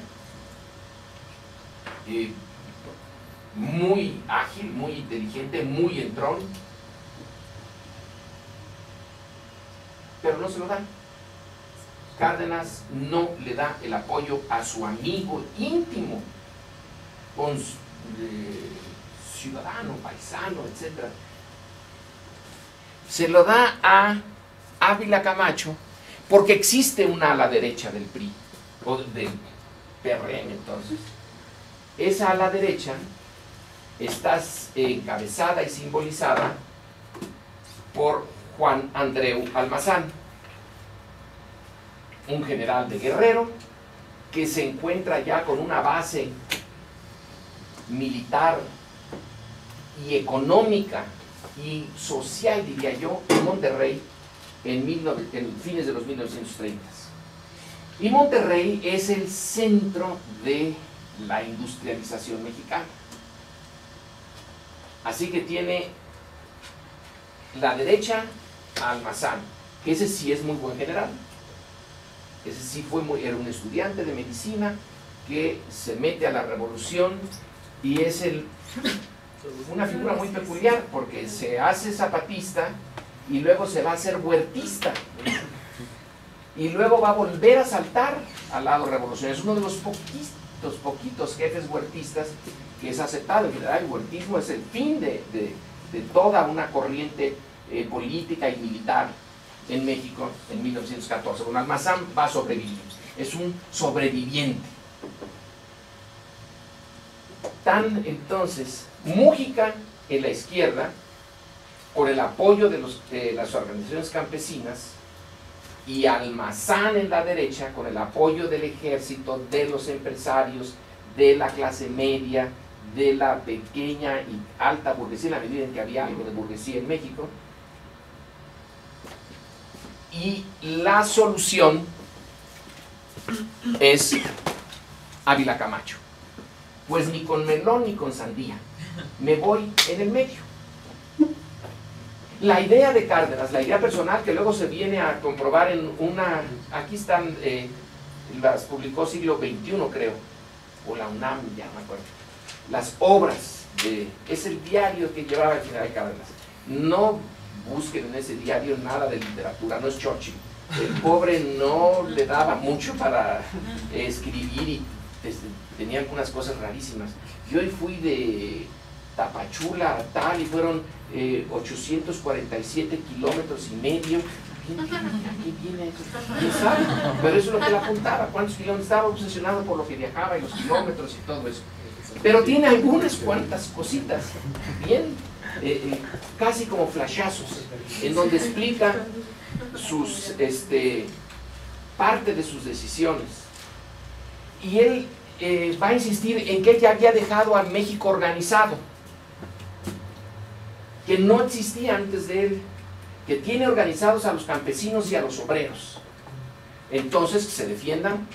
muy ágil, muy inteligente, muy entrón, pero no se lo dan. Cárdenas no le da el apoyo a su amigo íntimo, ciudadano, paisano, etc. Se lo da a Ávila Camacho porque existe una ala derecha del PRI, o del PRM entonces. Esa ala derecha está encabezada y simbolizada por Juan Andreu Almazán, un general de Guerrero que se encuentra ya con una base militar y económica y social, diría yo, en Monterrey en fines de los 1930. Y Monterrey es el centro de la industrialización mexicana. Así que tiene la derecha a Almazán, que ese sí es muy buen general. Ese sí era un estudiante de medicina que se mete a la revolución y es una figura muy peculiar porque se hace zapatista y luego se va a hacer huertista y luego va a volver a saltar al lado revolucionario. Es uno de los poquitos jefes huertistas que es aceptado. En general, el huertismo es el fin de toda una corriente política y militar en México en 1914. Bueno, Almazán va a sobrevivir, es un sobreviviente. Entonces, Múgica en la izquierda, por el apoyo de las organizaciones campesinas, y Almazán en la derecha, con el apoyo del ejército, de los empresarios, de la clase media, de la pequeña y alta burguesía, en la medida en que había algo de burguesía en México. Y la solución es Ávila Camacho. Pues ni con melón ni con sandía, me voy en el medio. La idea de Cárdenas, la idea personal que luego se viene a comprobar en aquí están, las publicó siglo XXI creo, o la UNAM, ya no me acuerdo, las obras, es el diario que llevaba el general Cárdenas. No busquen en ese diario nada de literatura, no es Churchill. El pobre no le daba mucho para escribir y tenía algunas cosas rarísimas. Yo hoy fui de Tapachula a tal y fueron 847 kilómetros y medio. ¿Qué viene eso? ¿Quién sabe? Pero eso es lo que le apuntaba, cuántos kilómetros. Estaba obsesionado por lo que viajaba y los kilómetros y todo eso. Pero tiene algunas cuantas cositas, bien, casi como flashazos, en donde explica parte de sus decisiones. Y él va a insistir en que él ya había dejado a México organizado, que no existía antes de él, que tiene organizados a los campesinos y a los obreros. Entonces, que se defiendan.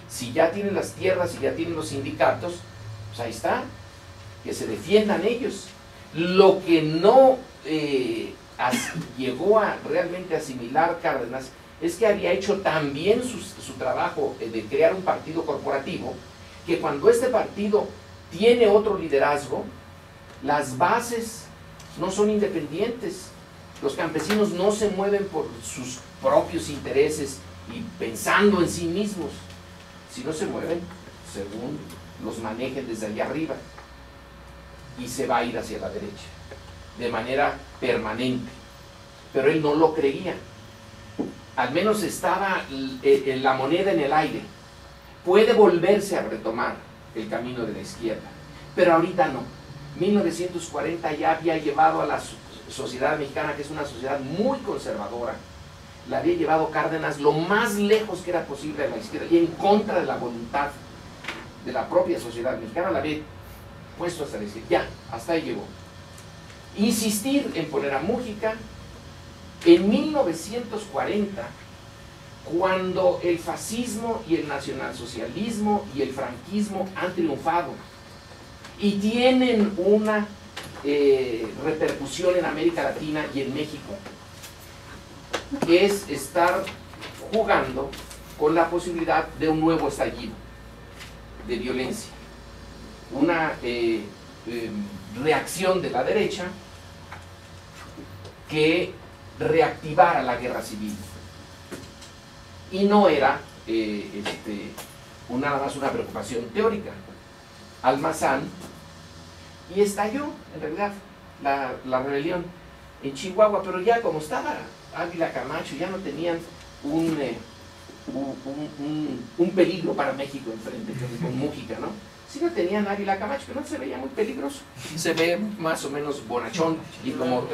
Si ya tienen las tierras y ya tienen los sindicatos, pues ahí está, que se defiendan ellos. Lo que no llegó a realmente asimilar Cárdenas es que había hecho tan bien su trabajo de crear un partido corporativo, que cuando este partido tiene otro liderazgo, las bases no son independientes. Los campesinos no se mueven por sus propios intereses y pensando en sí mismos, sino se mueven según los manejen desde allá arriba, y se va a ir hacia la derecha de manera permanente. Pero él no lo creía. Al menos estaba la moneda en el aire. Puede volverse a retomar el camino de la izquierda, pero ahorita no. 1940 ya había llevado a la sociedad mexicana, que es una sociedad muy conservadora, la había llevado Cárdenas lo más lejos que era posible de la izquierda, y en contra de la voluntad de la propia sociedad mexicana, la había puesto hasta la izquierda. Ya, hasta ahí llegó. Insistir en poner a Múgica. En 1940, cuando el fascismo y el nacionalsocialismo y el franquismo han triunfado y tienen una repercusión en América Latina y en México, es estar jugando con la posibilidad de un nuevo estallido de violencia, una reacción de la derecha que reactivara la guerra civil. Y no era nada más una preocupación teórica. Almazán, y estalló en realidad la rebelión en Chihuahua, pero ya como estaba Ávila Camacho, ya no tenían un peligro para México enfrente con Múgica, ¿no? Sí no tenían Ávila Camacho, pero no se veía muy peligroso, se ve más o menos bonachón, y como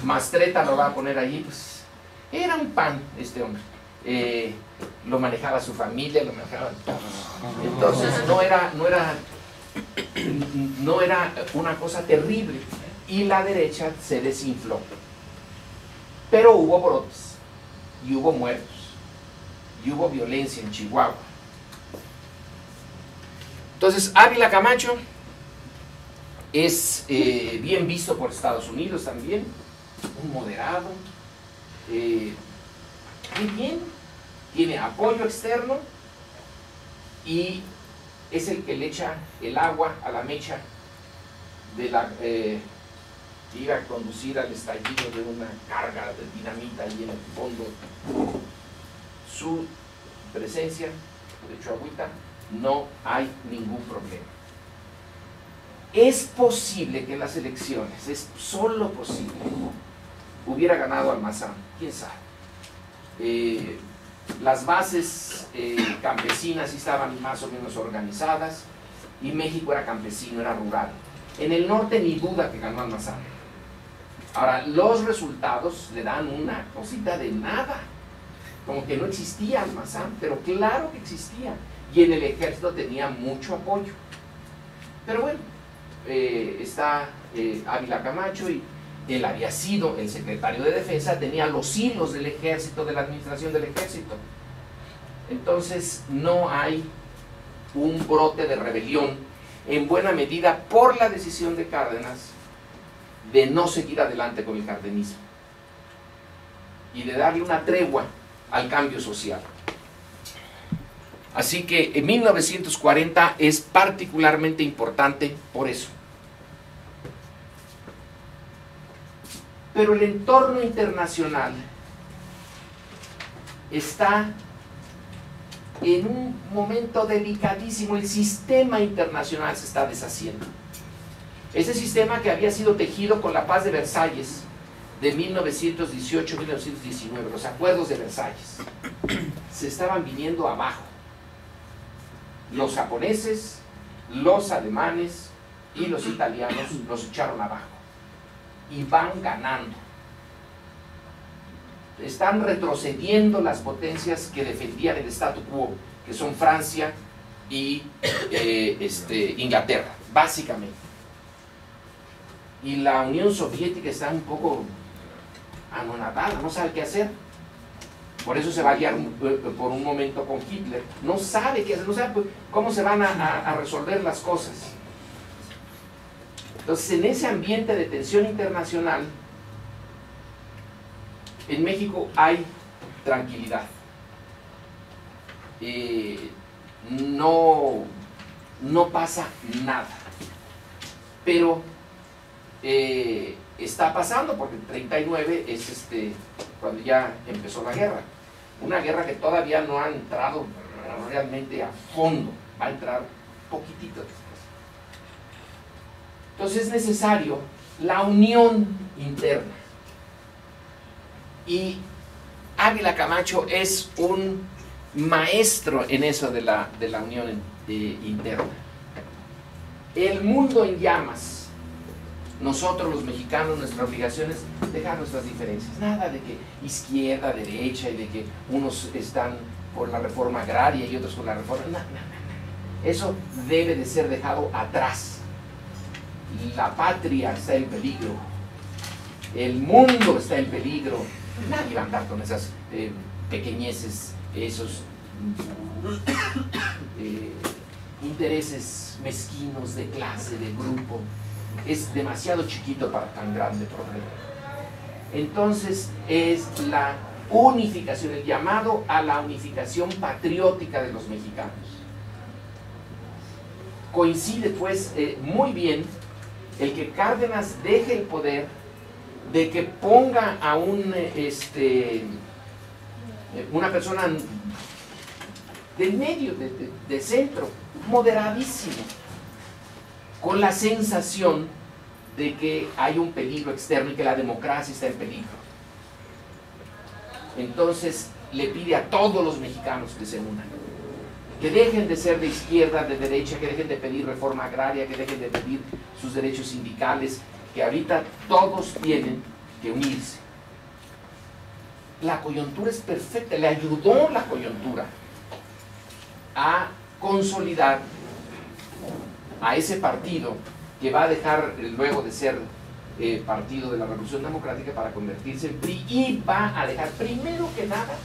Mastreta lo va a poner ahí, pues era un pan este hombre. Lo manejaba su familia, lo manejaban todos. Entonces no era una cosa terrible, y la derecha se desinfló. Pero hubo brotes, y hubo muertos, y hubo violencia en Chihuahua. Entonces, Ávila Camacho es bien visto por Estados Unidos también, un moderado, muy bien, tiene apoyo externo, y es el que le echa el agua a la mecha de que iba a conducir al estallido de una carga de dinamita ahí en el fondo. Su presencia de Chihuahua, no hay ningún problema. Es posible que en las elecciones, es solo posible, hubiera ganado Almazán, quién sabe. Las bases campesinas estaban más o menos organizadas, y México era campesino, era rural. En el norte ni duda que ganó Almazán. Ahora, los resultados le dan una cosita de nada, como que no existía Almazán, pero claro que existía, y en el ejército tenía mucho apoyo. Pero bueno, está Ávila Camacho, y él había sido el secretario de Defensa, tenía los hilos del ejército, de la administración del ejército. Entonces no hay un brote de rebelión, en buena medida por la decisión de Cárdenas de no seguir adelante con el cardenismo y de darle una tregua al cambio social. Así que en 1940 es particularmente importante por eso. Pero el entorno internacional está en un momento delicadísimo. El sistema internacional se está deshaciendo. Ese sistema que había sido tejido con la paz de Versalles de 1918-1919, los acuerdos de Versalles, se estaban viniendo abajo. Los japoneses, los alemanes y los italianos los echaron abajo, y van ganando. Están retrocediendo las potencias que defendían el statu quo, que son Francia y Inglaterra, básicamente. Y la Unión Soviética está un poco anonadada, no sabe qué hacer. Por eso se va a liar por un momento con Hitler. No sabe qué hacer, no sabe cómo se van a resolver las cosas. Entonces, en ese ambiente de tensión internacional, en México hay tranquilidad. No pasa nada. Pero está pasando, porque el 39 es cuando ya empezó la guerra. Una guerra que todavía no ha entrado realmente a fondo, va a entrar poquitito después. Entonces es necesario la unión interna. Y Ávila Camacho es un maestro en eso de la unión interna. El mundo en llamas. Nosotros los mexicanos, nuestra obligación es dejar nuestras diferencias. Nada de que izquierda, derecha, y de que unos están por la reforma agraria y otros por la reforma. No. Eso debe de ser dejado atrás. La patria está en peligro. El mundo está en peligro. Nadie va a andar con esas pequeñeces, esos intereses mezquinos de clase, de grupo. Es demasiado chiquito para tan grande problema. Entonces es la unificación, el llamado a la unificación patriótica de los mexicanos. Coincide pues muy bien el que Cárdenas deje el poder, de que ponga a una persona del medio, de centro, moderadísimo, con la sensación de que hay un peligro externo y que la democracia está en peligro. Entonces le pide a todos los mexicanos que se unan, que dejen de ser de izquierda, de derecha, que dejen de pedir reforma agraria, que dejen de pedir sus derechos sindicales, que ahorita todos tienen que unirse. La coyuntura es perfecta, le ayudó la coyuntura a consolidar a ese partido que va a dejar luego de ser partido de la Revolución Democrática para convertirse en PRI, y va a dejar, primero que nada,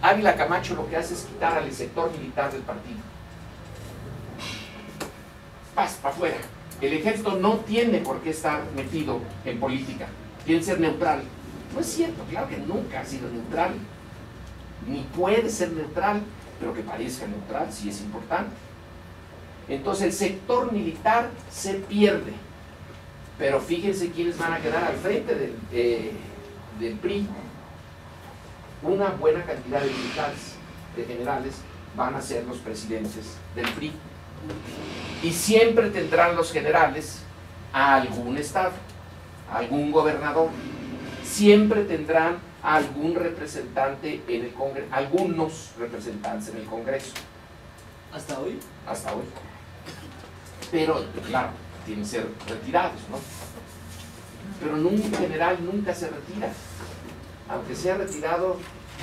Ávila Camacho lo que hace es quitar al sector militar del partido. Paz, para afuera. El ejército no tiene por qué estar metido en política, tiene que ser neutral. No es cierto, claro que nunca ha sido neutral, ni puede ser neutral, pero que parezca neutral sí es importante. Entonces el sector militar se pierde, pero fíjense quiénes van a quedar al frente del PRI. Una buena cantidad de militares, de generales, van a ser los presidentes del PRI. Y siempre tendrán los generales a algún estado, a algún gobernador. Siempre tendrán a algún representante en el Congreso, algunos representantes en el Congreso. ¿Hasta hoy? Hasta hoy. Pero, claro, tienen que ser retirados, ¿no? Pero un general nunca se retira. Aunque sea retirado,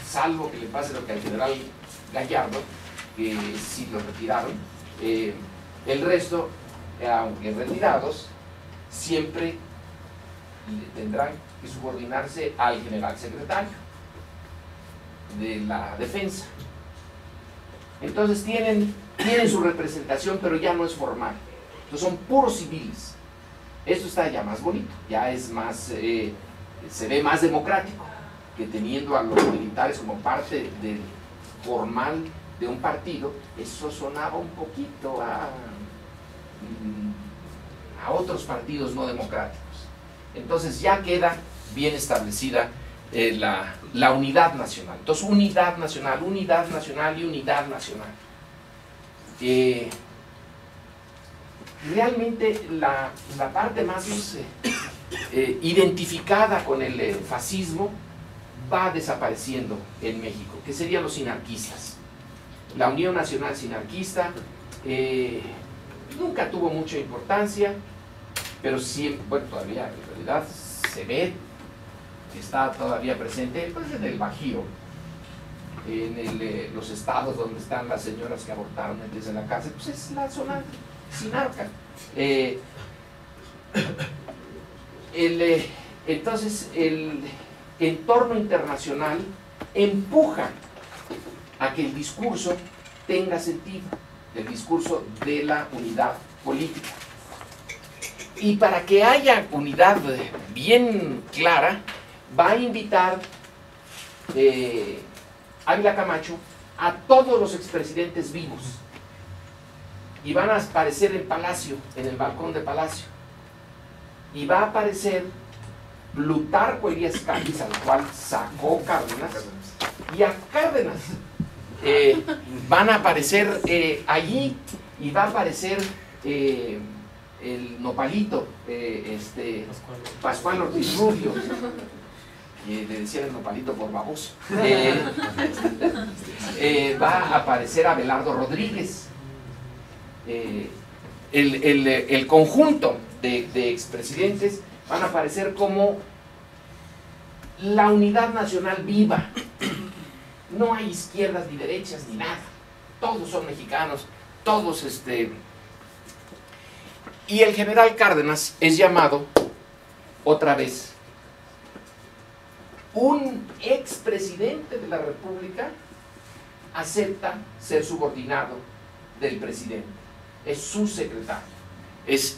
salvo que le pase lo que al general Gallardo, que sí lo retiraron, el resto, aunque retirados, siempre tendrán que subordinarse al general secretario de la defensa. Entonces tienen su representación, pero ya no es formal. Entonces son puros civiles. Esto está ya más bonito, ya es más, se ve más democrático, que teniendo a los militares como parte del formal de un partido. Eso sonaba un poquito a otros partidos no democráticos. Entonces ya queda bien establecida la unidad nacional. Entonces unidad nacional y unidad nacional. Realmente la parte más identificada con el fascismo va desapareciendo en México, que serían los sinarquistas. La Unión Nacional Sinarquista nunca tuvo mucha importancia, pero siempre, bueno, todavía en realidad se ve que está todavía presente, pues en el Bajío, en los estados donde están las señoras que abortaron desde la cárcel, pues es la zona Sinarca. Entonces el entorno internacional empuja a que el discurso tenga sentido, el discurso de la unidad política. Y para que haya unidad bien clara, va a invitar Ávila Camacho a todos los expresidentes vivos. Y van a aparecer en Palacio, en el balcón de Palacio. Y va a aparecer Plutarco Elías Calles, al cual sacó Cárdenas, y a Cárdenas. Van a aparecer allí, y va a aparecer el nopalito, Pascual Ortiz Rubio, y le decían el nopalito por baboso. Va a aparecer Abelardo Rodríguez. El conjunto de expresidentes van a aparecer como la unidad nacional viva. No hay izquierdas ni derechas ni nada. Todos son mexicanos, todos Y el general Cárdenas es llamado otra vez un expresidente de la República, acepta ser subordinado del presidente. Es su secretario. Es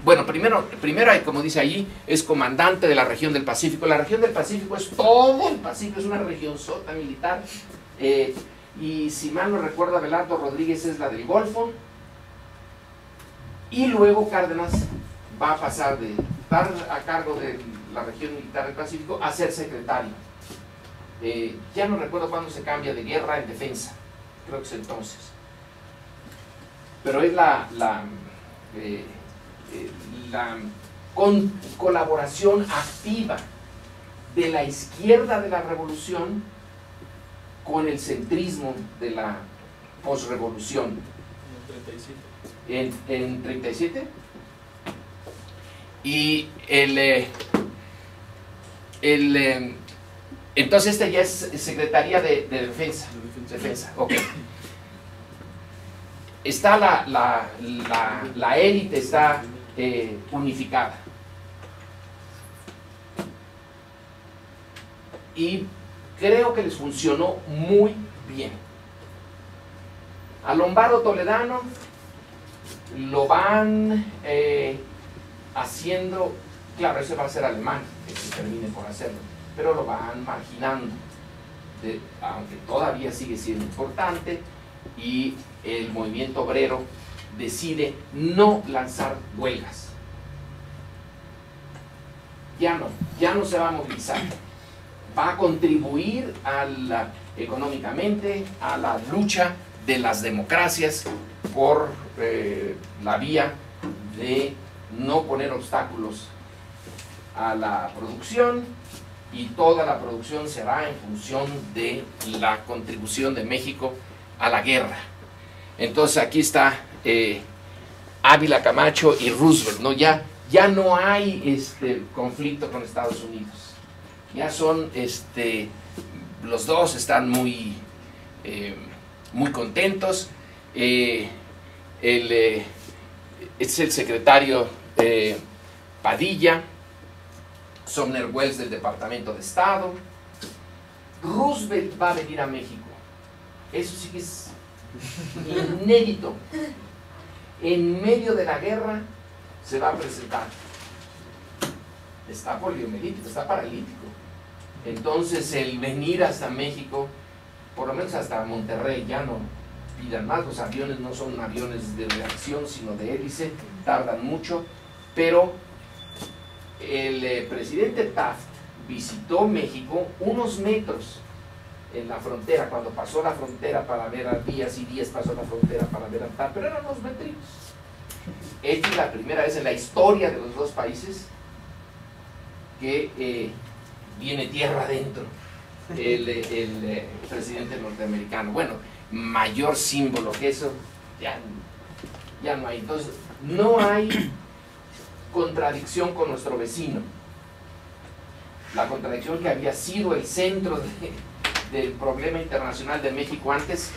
bueno, primero hay, como dice allí, es comandante de la región del Pacífico. La región del Pacífico es todo el Pacífico, es una región sota militar. Y si mal no recuerdo, Abelardo Rodríguez es la del Golfo. Y luego Cárdenas va a pasar de estar a cargo de la región militar del Pacífico a ser secretario. Ya no recuerdo cuándo se cambia de guerra en defensa, creo que es entonces. Pero es la colaboración activa de la izquierda de la revolución con el centrismo de la posrevolución. En 37. Y entonces ya es Secretaría de Defensa. Ok. Está la élite, está unificada. Y creo que les funcionó muy bien. A Lombardo Toledano lo van haciendo, claro, ese va a ser alemán, que se termine por hacerlo, pero lo van marginando, aunque todavía sigue siendo importante, y el movimiento obrero decide no lanzar huelgas. Ya no se va a movilizar. Va a contribuir económicamente a la lucha de las democracias por la vía de no poner obstáculos a la producción, y toda la producción será en función de la contribución de México a la guerra. Entonces aquí está Ávila Camacho y Roosevelt, ¿no? Ya no hay conflicto con Estados Unidos. Ya son, los dos están muy contentos. Es el secretario Padilla, Sumner Welles del Departamento de Estado. Roosevelt va a venir a México. Eso sí que es inédito. En medio de la guerra se va a presentar. Está poliomelítico, está paralítico. Entonces el venir hasta México, por lo menos hasta Monterrey, ya no pidan más. Los aviones no son aviones de reacción, sino de hélice, tardan mucho. Pero el presidente Taft visitó México unos metros en la frontera, cuando pasó la frontera para ver a Díaz, y Díaz pasó la frontera para ver a Taft, pero eran unos metritos. Esta es la primera vez en la historia de los dos países que viene tierra adentro el presidente norteamericano. Bueno, mayor símbolo que eso ya no hay. Entonces no hay contradicción con nuestro vecino. La contradicción que había sido el centro del problema internacional de México antes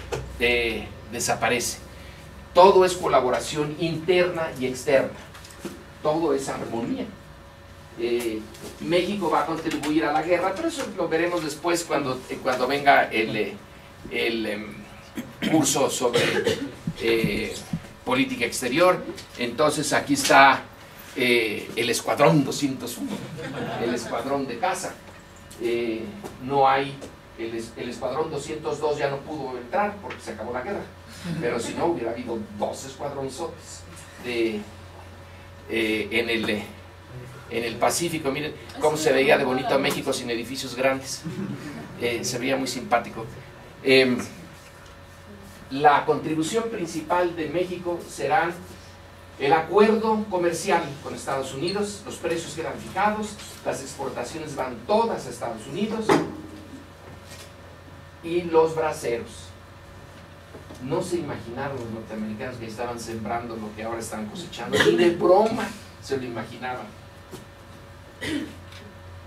desaparece. Todo es colaboración interna y externa, todo es armonía. México va a contribuir a la guerra, pero eso lo veremos después cuando venga el curso sobre política exterior. Entonces aquí está el escuadrón 201, el escuadrón de caza. No hay, el escuadrón 202 ya no pudo entrar porque se acabó la guerra, pero si no hubiera habido 2 escuadronzotes en el Pacífico. Miren cómo se veía de bonito México sin edificios grandes, se veía muy simpático. La contribución principal de México serán el acuerdo comercial con Estados Unidos, los precios quedan fijados, las exportaciones van todas a Estados Unidos, y los braceros. No se imaginaron los norteamericanos que estaban sembrando lo que ahora están cosechando, ni de broma se lo imaginaban.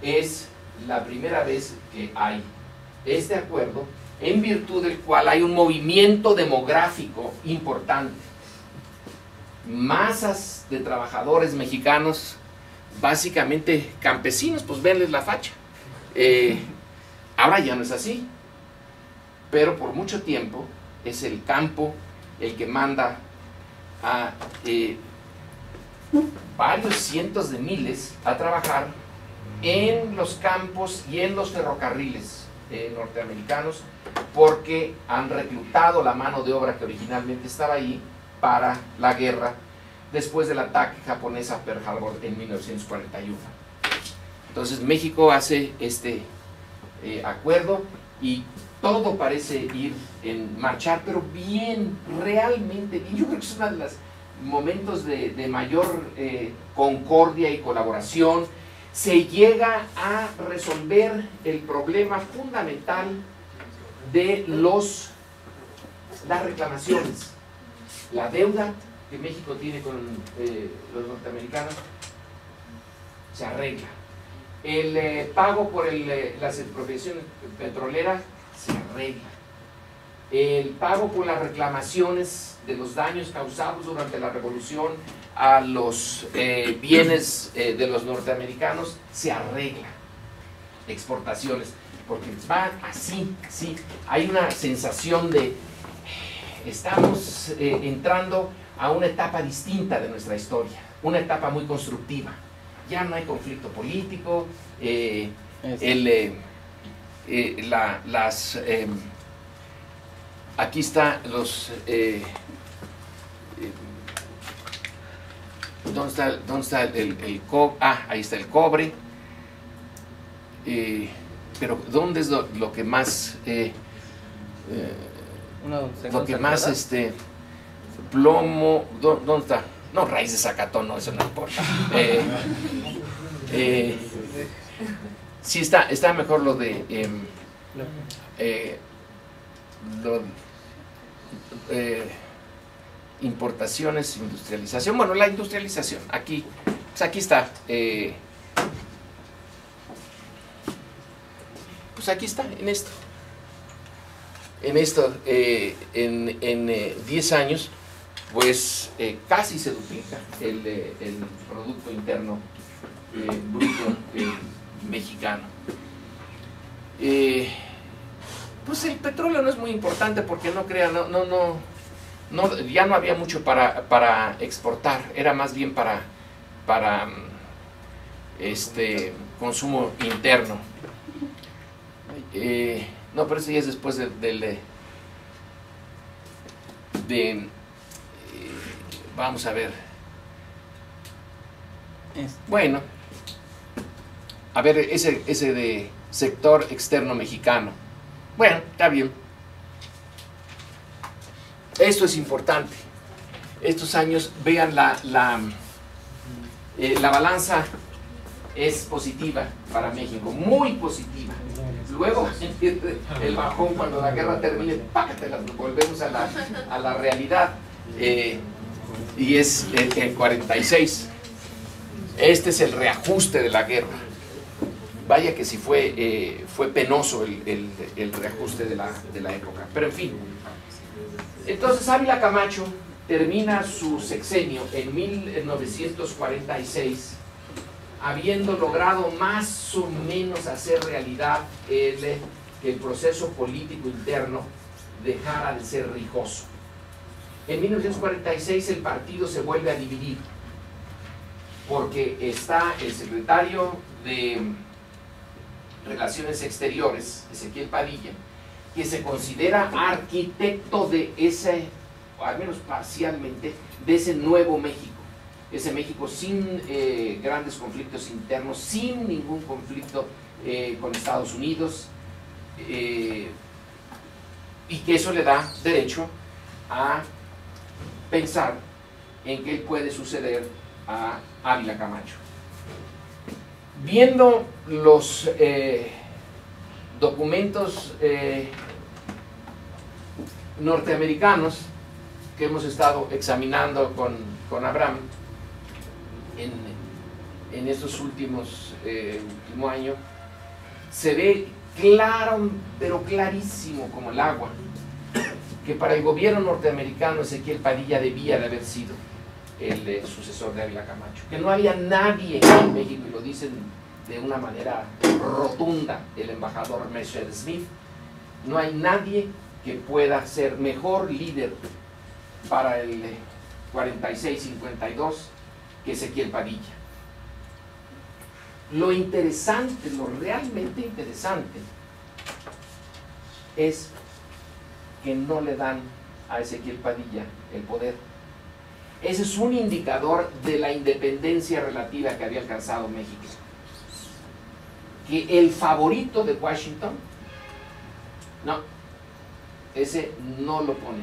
Es la primera vez que hay este acuerdo, en virtud del cual hay un movimiento demográfico importante. Masas de trabajadores mexicanos, básicamente campesinos, pues venles la facha. Ahora ya no es así, pero por mucho tiempo es el campo el que manda a varios cientos de miles a trabajar en los campos y en los ferrocarriles norteamericanos, porque han reclutado la mano de obra que originalmente estaba ahí para la guerra después del ataque japonés a Pearl Harbor en 1941. Entonces México hace este acuerdo y todo parece ir en marchar, pero bien, realmente bien. Yo creo que es uno de los momentos de mayor concordia y colaboración. Se llega a resolver el problema fundamental de las reclamaciones. La deuda que México tiene con los norteamericanos se arregla. El pago por las expropiaciones petroleras se arregla. El pago por las reclamaciones de los daños causados durante la revolución a los bienes de los norteamericanos se arregla. Exportaciones, porque va así, sí. Hay una sensación de estamos entrando a una etapa distinta de nuestra historia, una etapa muy constructiva. Ya no hay conflicto político, aquí está los ¿dónde está el cobre? Ah, ahí está el cobre. Pero ¿dónde es lo que más plomo? ¿Dónde está? No, raíz de zacatón, no, eso no importa. Sí, está mejor lo de importaciones, industrialización. Bueno, la industrialización, aquí, pues aquí está. Pues aquí está, en esto. En 10 años, pues casi se duplica el Producto Interno Bruto mexicano. Pues el petróleo no es muy importante porque no crean, ya no había mucho para exportar, era más bien para consumo interno. No, pero eso ya es después vamos a ver. Bueno, a ver, ese de sector externo mexicano. Bueno, está bien. Esto es importante. Estos años, vean, la balanza es positiva para México, muy positiva. Luego, el bajón cuando la guerra termine, pácatelas, volvemos a la realidad. Y es el 46. Este es el reajuste de la guerra. vaya que sí fue penoso el reajuste de la época. Pero en fin. Entonces Ávila Camacho termina su sexenio en 1946, habiendo logrado más o menos hacer realidad que el proceso político interno dejara de ser rijoso. En 1946 el partido se vuelve a dividir, porque está el secretario de Relaciones Exteriores, Ezequiel Padilla, que se considera arquitecto de ese, o al menos parcialmente, de ese nuevo México. Ese México sin grandes conflictos internos, sin ningún conflicto con Estados Unidos, y que eso le da derecho a pensar en qué puede suceder a Ávila Camacho. Viendo los documentos norteamericanos que hemos estado examinando con Abraham en estos último año, se ve claro, pero clarísimo como el agua, que para el gobierno norteamericano Ezequiel Padilla debía de haber sido el sucesor de Ávila Camacho, que no había nadie en México, y lo dicen de una manera rotunda el embajador Messerschmitt, no hay nadie que pueda ser mejor líder para el 46-52 que Ezequiel Padilla. Lo interesante, lo realmente interesante, es que no le dan a Ezequiel Padilla el poder. Ese es un indicador de la independencia relativa que había alcanzado México. Que el favorito de Washington, no, ese no lo pone.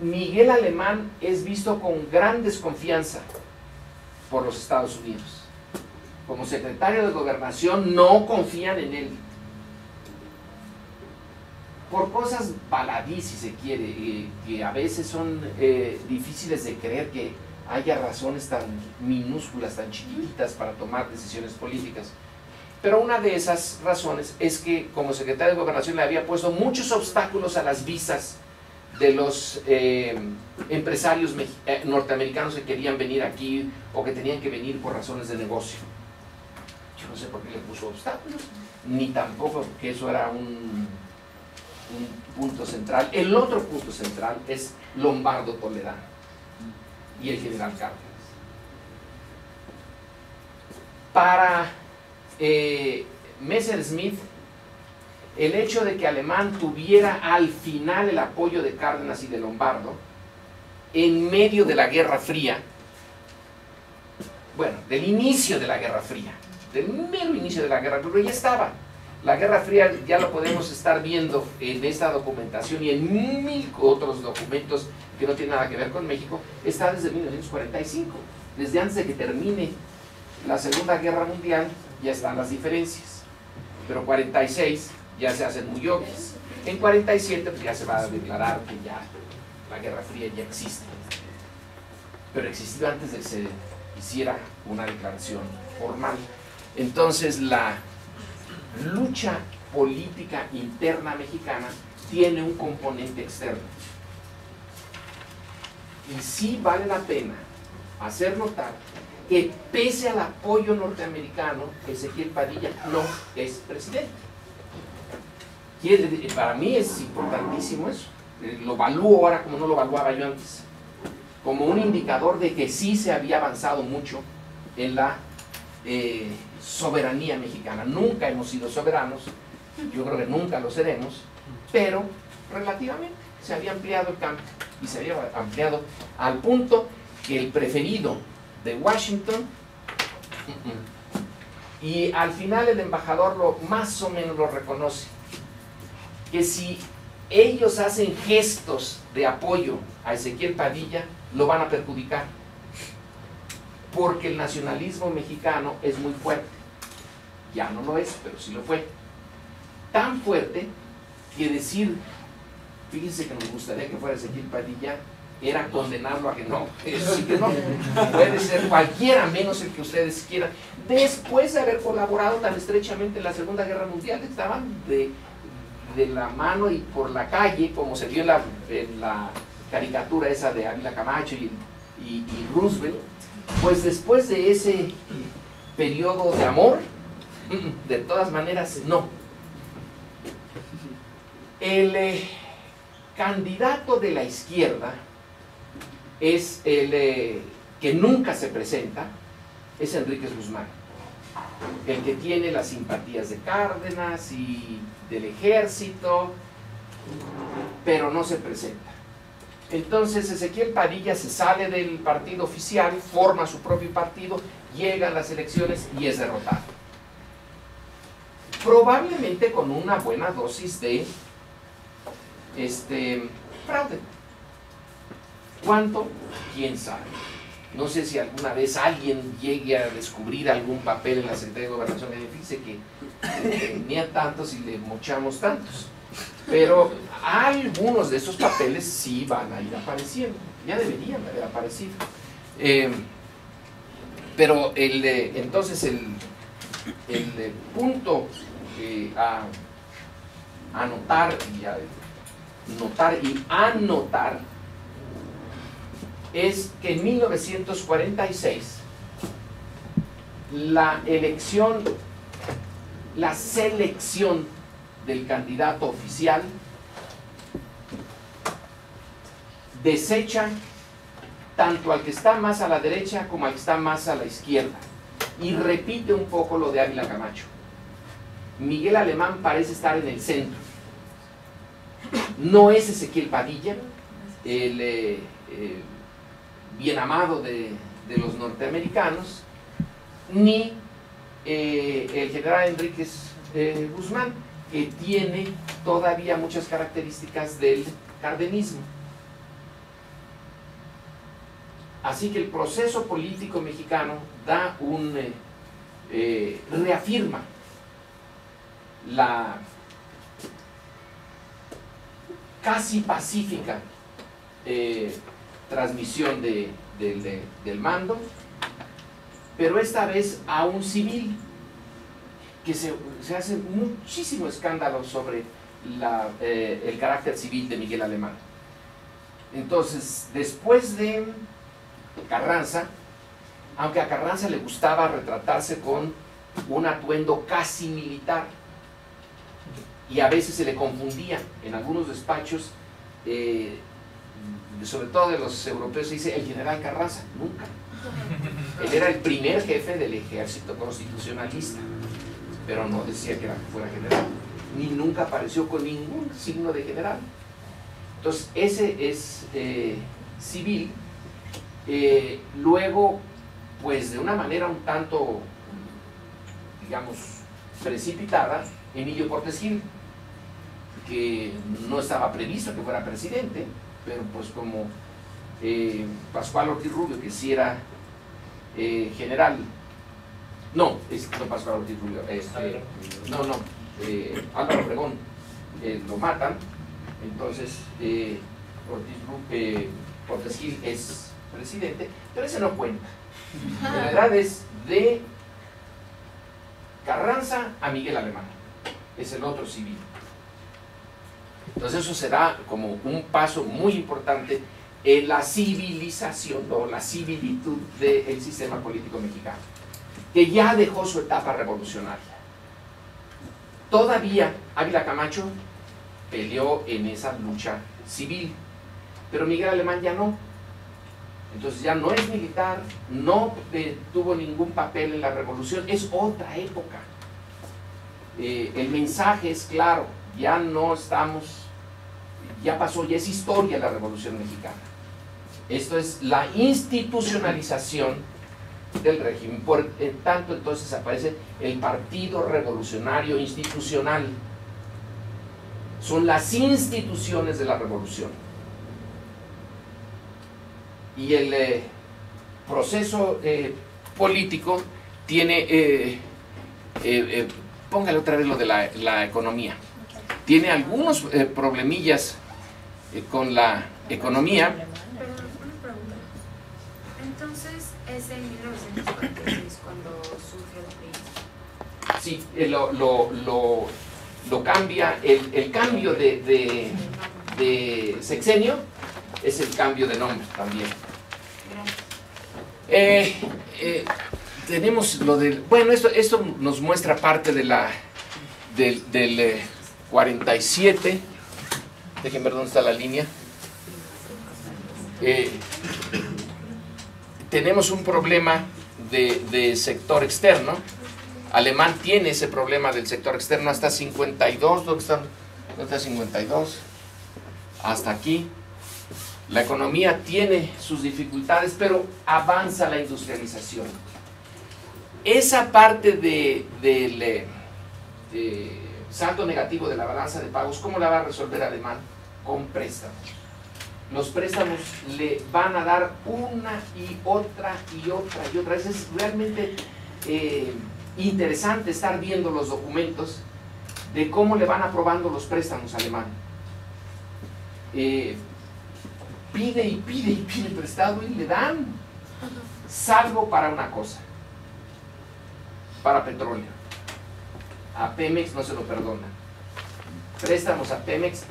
Miguel Alemán es visto con gran desconfianza por los Estados Unidos. Como secretario de Gobernación no confían en él. Por cosas baladí, si se quiere, que a veces son difíciles de creer que haya razones tan minúsculas, tan chiquititas para tomar decisiones políticas. Pero una de esas razones es que como secretario de Gobernación le había puesto muchos obstáculos a las visas de los empresarios norteamericanos que querían venir aquí o que tenían que venir por razones de negocio. Yo no sé por qué le puso obstáculos, ni tampoco que eso era un punto central. El otro punto central es Lombardo Toledano y el general Cárdenas. Para Messerschmitt, el hecho de que Alemán tuviera al final el apoyo de Cárdenas y de Lombardo en medio de la Guerra Fría, bueno, del inicio de la Guerra Fría, del mero inicio de la Guerra Fría, pero ya estaba. La Guerra Fría ya lo podemos estar viendo en esta documentación y en mil otros documentos que no tienen nada que ver con México, está desde 1945, desde antes de que termine la Segunda Guerra Mundial ya están las diferencias, pero 46 ya se hacen muy obvias. En 47 pues ya se va a declarar que ya la Guerra Fría ya existe, pero existió antes de que se hiciera una declaración formal. Entonces la lucha política interna mexicana tiene un componente externo, y sí vale la pena hacer notar que pese al apoyo norteamericano, Ezequiel Padilla no es presidente. Para mí es importantísimo eso. Lo evalúo ahora como no lo evaluaba yo antes, como un indicador de que sí se había avanzado mucho en la soberanía mexicana. Nunca hemos sido soberanos, yo creo que nunca lo seremos, pero relativamente se había ampliado el campo, y se había ampliado al punto que el preferido de Washington, y al final el embajador más o menos lo reconoce, que si ellos hacen gestos de apoyo a Ezequiel Padilla, lo van a perjudicar, porque el nacionalismo mexicano es muy fuerte. Ya no lo es, pero sí lo fue. Tan fuerte que decir, fíjense que nos gustaría que fuera Ezequiel Padilla, era condenarlo a que no, eso sí que no, puede ser cualquiera menos el que ustedes quieran. Después de haber colaborado tan estrechamente en la Segunda Guerra Mundial, estaban de la mano y por la calle, como se vio en la caricatura esa de Ávila Camacho y Roosevelt. Pues después de ese periodo de amor, de todas maneras no. El candidato de la izquierda es el que nunca se presenta, es Enríquez Guzmán, el que tiene las simpatías de Cárdenas y del ejército, pero no se presenta. Entonces Ezequiel Padilla se sale del partido oficial, forma su propio partido, llega a las elecciones y es derrotado. Probablemente con una buena dosis de fraude. ¿Cuánto? ¿Quién sabe? No sé si alguna vez alguien llegue a descubrir algún papel en la Secretaría de Gobernación que dice que tenía tantos y le mochamos tantos. Pero algunos de esos papeles sí van a ir apareciendo, ya deberían haber aparecido. Pero entonces el punto a notar y anotar es que en 1946 la selección del candidato oficial desecha tanto al que está más a la derecha como al que está más a la izquierda, y repite un poco lo de Ávila Camacho. Miguel Alemán parece estar en el centro. No es Ezequiel Padilla, el bien amado de los norteamericanos, ni el general Enríquez Guzmán, que tiene todavía muchas características del cardenismo. Así que el proceso político mexicano da reafirma la casi pacífica transmisión del mando, pero esta vez a un civil, que se hace muchísimo escándalo sobre el carácter civil de Miguel Alemán. Entonces, después de Carranza, aunque a Carranza le gustaba retratarse con un atuendo casi militar, y a veces se le confundía en algunos despachos, sobre todo de los europeos, se dice el general Carranza. Nunca. Él era el primer jefe del ejército constitucionalista, pero no decía que fuera general, ni nunca apareció con ningún signo de general. Entonces ese es civil. Luego, pues de una manera un tanto, digamos, precipitada, Emilio Portes Gil, que no estaba previsto que fuera presidente, pero pues como Pascual Ortiz Rubio, que sí era general, no Pascual Ortiz Rubio, Álvaro Obregón, lo matan, entonces Portes Gil es presidente, pero ese no cuenta. La verdad es de Carranza a Miguel Alemán, es el otro civil. Entonces eso será como un paso muy importante en la civilización o la civilitud del sistema político mexicano, que ya dejó su etapa revolucionaria. Todavía Ávila Camacho peleó en esa lucha civil, pero Miguel Alemán ya no. Entonces ya no es militar, no tuvo ningún papel en la revolución, es otra época. El mensaje es claro, ya no estamos, ya pasó, ya es historia la Revolución Mexicana. Esto es la institucionalización del régimen. Por tanto, entonces aparece el Partido Revolucionario Institucional. Son las instituciones de la revolución. Y el proceso político tiene, póngale otra vez lo de la economía, tiene algunos problemillas con la economía, en 1946 cuando surge el PRI. Sí, lo cambia, el cambio de sexenio es el cambio de nombre también. Tenemos lo del, bueno, esto nos muestra parte de del 47. Déjenme ver dónde está la línea. Tenemos un problema de sector externo. Alemán tiene ese problema del sector externo hasta 52. ¿Dónde está 52? Hasta aquí. La economía tiene sus dificultades, pero avanza la industrialización. Esa parte del saldo negativo de la balanza de pagos, ¿cómo la va a resolver Alemán? Con préstamos. Los préstamos le van a dar una y otra y otra y otra. Es realmente interesante estar viendo los documentos de cómo le van aprobando los préstamos a Alemán. Pide y pide y pide prestado y le dan, salvo para una cosa, para petróleo. A Pemex no se lo perdona. Préstamos a Pemex,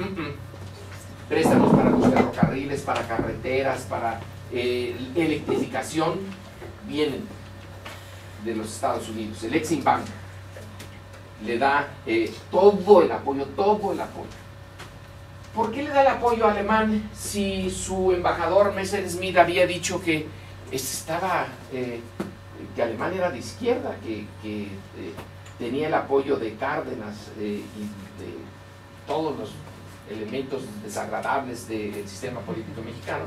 préstamos para los ferrocarriles, para carreteras, para electrificación, vienen de los Estados Unidos. El Exim Bank le da todo el apoyo, todo el apoyo. ¿Por qué le da el apoyo a Alemán si su embajador Messerschmitt había dicho que que Alemania era de izquierda, que tenía el apoyo de Cárdenas y de todos los elementos desagradables del sistema político mexicano?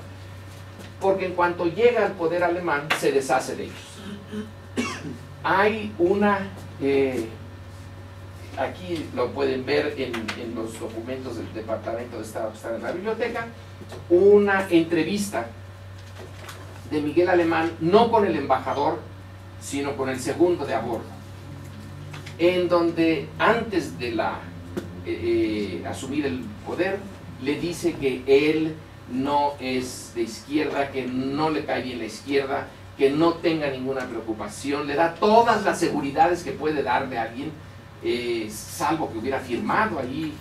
Porque en cuanto llega al poder alemán se deshace de ellos. Hay una aquí lo pueden ver en los documentos del Departamento de Estado que están en la biblioteca, una entrevista de Miguel Alemán, no con el embajador, sino con el segundo de a bordo, en donde antes de asumir el poder, le dice que él no es de izquierda, que no le cae bien la izquierda, que no tenga ninguna preocupación, le da todas las seguridades que puede darle a alguien, salvo que hubiera firmado allí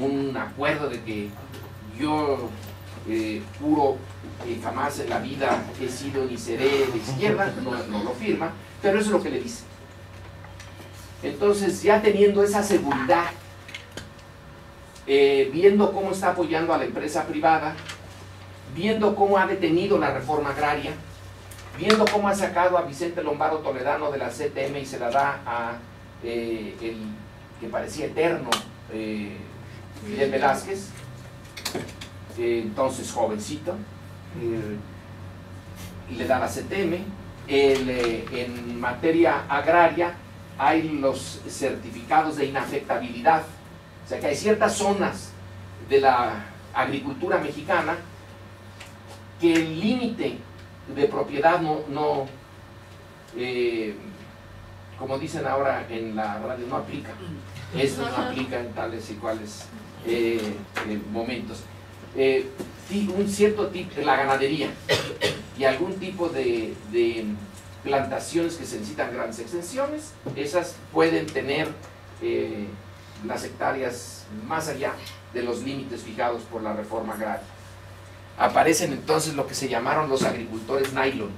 un acuerdo de que yo juro que jamás en la vida he sido ni seré de izquierda, no lo firma, pero eso es lo que le dice. Entonces, ya teniendo esa seguridad, viendo cómo está apoyando a la empresa privada, viendo cómo ha detenido la reforma agraria, viendo cómo ha sacado a Vicente Lombardo Toledano de la CTM y se la da a el que parecía eterno Fidel Velázquez, entonces jovencito, le da la CTM. En materia agraria hay los certificados de inafectabilidad, o sea que hay ciertas zonas de la agricultura mexicana que el límite de propiedad como dicen ahora en la radio, no aplica. Eso no aplica en tales y cuales momentos. Un cierto tipo, la ganadería y algún tipo de plantaciones que se necesitan grandes extensiones, esas pueden tener las hectáreas más allá de los límites fijados por la reforma agraria. Aparecen entonces lo que se llamaron los agricultores nylon,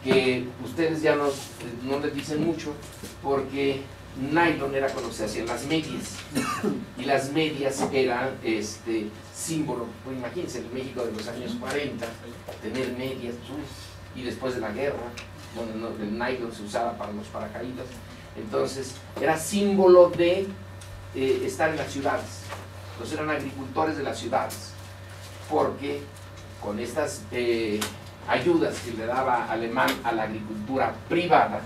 que ustedes ya no les dicen mucho, porque nylon era cuando se hacían las medias, y las medias eran símbolo, pues imagínense, en México de los años 40, tener medias, y después de la guerra, donde el nylon se usaba para los paracaídas, entonces era símbolo de estar en las ciudades. Entonces eran agricultores de las ciudades, porque con estas ayudas que le daba Alemán a la agricultura privada,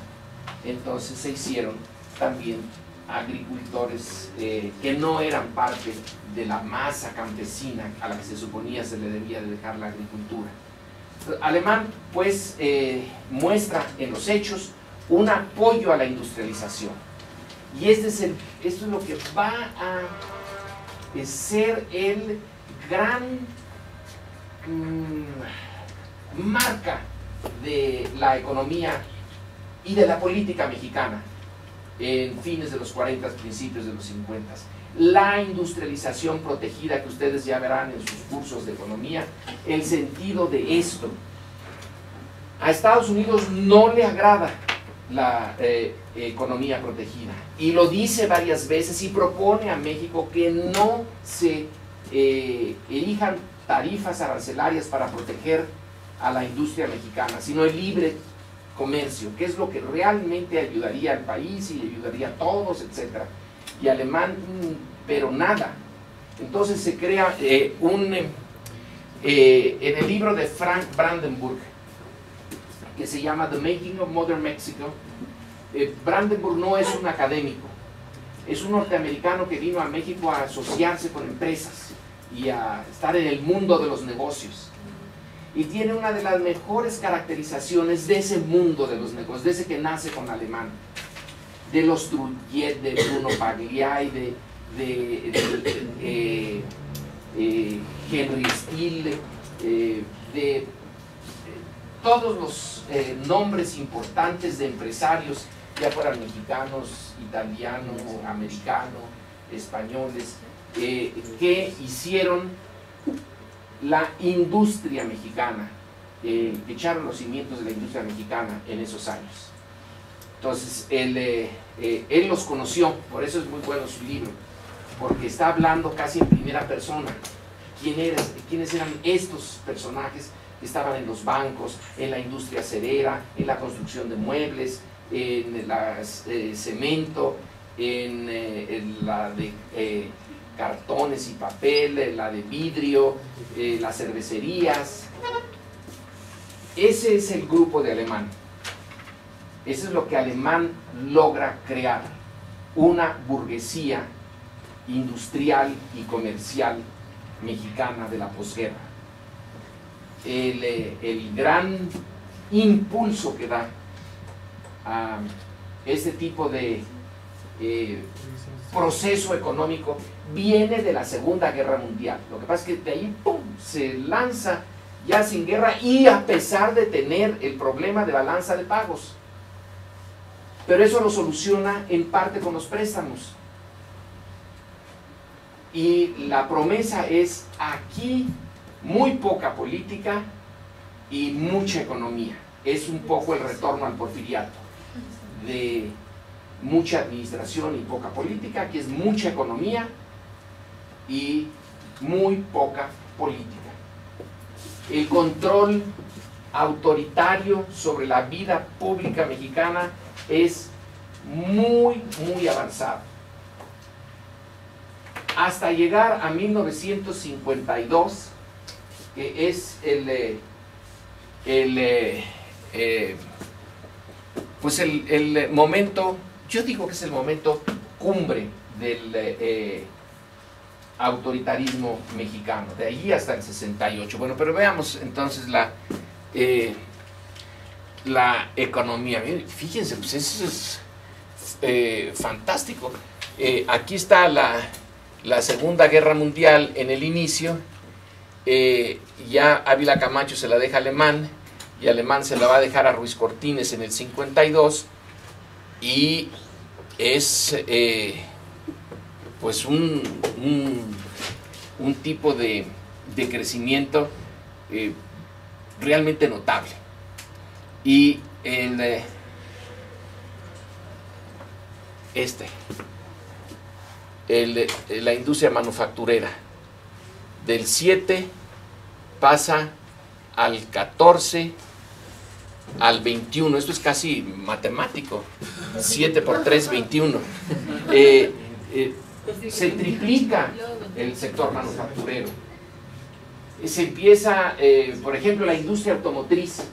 entonces se hicieron también agricultores que no eran parte de la masa campesina a la que se suponía se le debía de dejar la agricultura. Alemán pues muestra en los hechos un apoyo a la industrialización, y esto es lo que va a ser el gran marca de la economía y de la política mexicana en fines de los 40, principios de los 50. La industrialización protegida, que ustedes ya verán en sus cursos de economía, el sentido de esto. A Estados Unidos no le agrada la economía protegida, y lo dice varias veces, y propone a México que no se elijan tarifas arancelarias para proteger a la industria mexicana, sino el libre comercio, que es lo que realmente ayudaría al país y ayudaría a todos, etc. Y Alemán, pero nada. Entonces se crea en el libro de Frank Brandenburg, que se llama The Making of Modern Mexico. Brandenburg no es un académico, es un norteamericano que vino a México a asociarse con empresas y a estar en el mundo de los negocios. Y tiene una de las mejores caracterizaciones de ese mundo de los negocios, de ese que nace con alemán, de los Trulliet, de Bruno Pagliai, de Henry Steele, de todos los nombres importantes de empresarios, ya fueran mexicanos, italianos, americanos, españoles, que hicieron la industria mexicana, echaron los cimientos de la industria mexicana en esos años. Entonces, él los conoció, por eso es muy bueno su libro, porque está hablando casi en primera persona. ¿Quiénes eran estos personajes que estaban en los bancos, en la industria acerera, en la construcción de muebles, en el cemento, en la de cartones y papel, la de vidrio, las cervecerías? Ese es el grupo de Alemán. Eso es lo que Alemán logra crear, una burguesía industrial y comercial mexicana de la posguerra. El gran impulso que da a este tipo de proceso económico viene de la Segunda Guerra Mundial. Lo que pasa es que de ahí ¡pum!, se lanza ya sin guerra, y a pesar de tener el problema de balanza de pagos. Pero eso lo soluciona en parte con los préstamos. Y la promesa es aquí muy poca política y mucha economía. Es un poco el retorno al porfiriato, de mucha administración y poca política. Aquí es mucha economía y muy poca política. El control autoritario sobre la vida pública mexicana es muy, muy avanzado. Hasta llegar a 1952, que es pues el momento, yo digo que es el momento cumbre del autoritarismo mexicano, de allí hasta el 68. Bueno, pero veamos entonces la economía. Fíjense, pues eso es fantástico. Aquí está la Segunda Guerra Mundial en el inicio. Ya Ávila Camacho se la deja a Alemán, y Alemán se la va a dejar a Ruiz Cortines en el 52, y es pues un tipo de crecimiento realmente notable. Y la industria manufacturera del 7 pasa al 14, al 21. Esto es casi matemático. 7 por 3, 21. Se triplica el sector manufacturero. Se empieza, por ejemplo, la industria automotriz,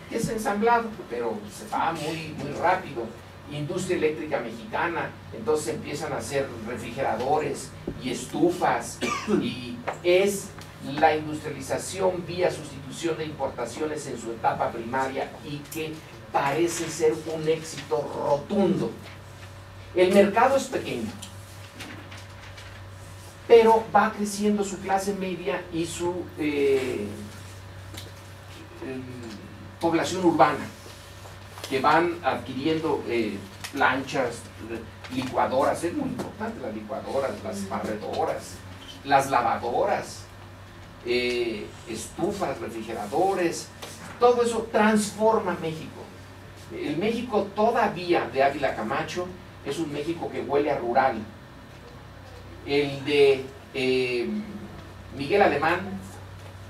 que es ensamblado, pero se va muy, muy rápido. Industria eléctrica mexicana, entonces empiezan a hacer refrigeradores y estufas, y es la industrialización vía sustitución de importaciones en su etapa primaria, y que parece ser un éxito rotundo. El mercado es pequeño, pero va creciendo su clase media y su población urbana, que van adquiriendo planchas, licuadoras, es muy importante las licuadoras, las barredoras, las lavadoras, estufas, refrigeradores, todo eso transforma México. El México todavía de Ávila Camacho es un México que huele a rural. El de Miguel Alemán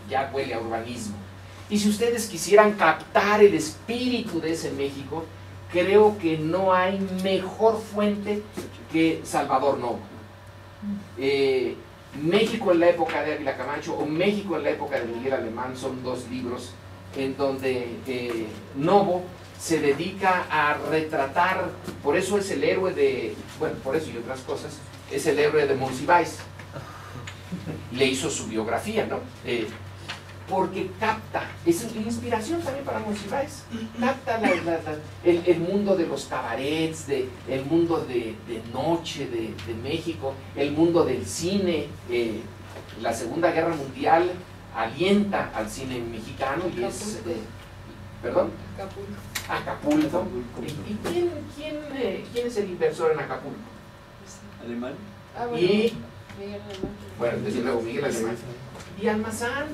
ya huele a urbanismo. Y si ustedes quisieran captar el espíritu de ese México, creo que no hay mejor fuente que Salvador Novo. México en la época de Ávila Camacho o México en la época de Miguel Alemán son dos libros en donde Novo se dedica a retratar, por eso es el héroe de, bueno, por eso y otras cosas, es el héroe de Monsiváis. Le hizo su biografía, ¿no? Porque capta, es inspiración también para Monsiváis, capta el mundo de los cabarets, el mundo de noche de México, el mundo del cine. La Segunda Guerra Mundial alienta al cine mexicano y es... ¿Perdón? Acapulco. ¿Y quién es el inversor en Acapulco? ¿Alemán? Y, Miguel Alemán. bueno, desde luego Miguel Alemán. Y Almazán,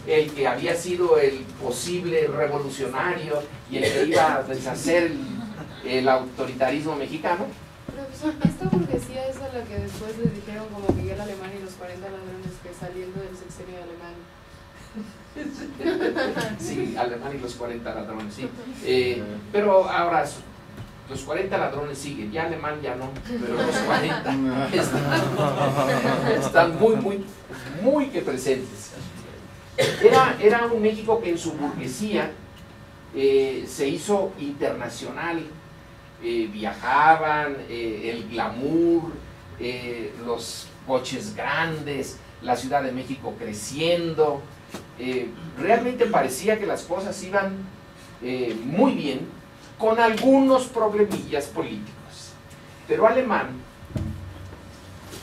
el que había sido el posible revolucionario y el que iba a deshacer el autoritarismo mexicano. Profesor, esta burguesía es a la que después les dijeron como Miguel Alemán y los 40 ladrones que saliendo del sexenio alemán. Sí, Alemán y los 40 ladrones, sí. Pero ahora los 40 ladrones siguen, ya Alemán ya no, pero los 40 están muy que presentes. Era un México que en su burguesía se hizo internacional, viajaban, el glamour, los coches grandes, la Ciudad de México creciendo, realmente parecía que las cosas iban muy bien, con algunos problemillas políticos. Pero Alemán,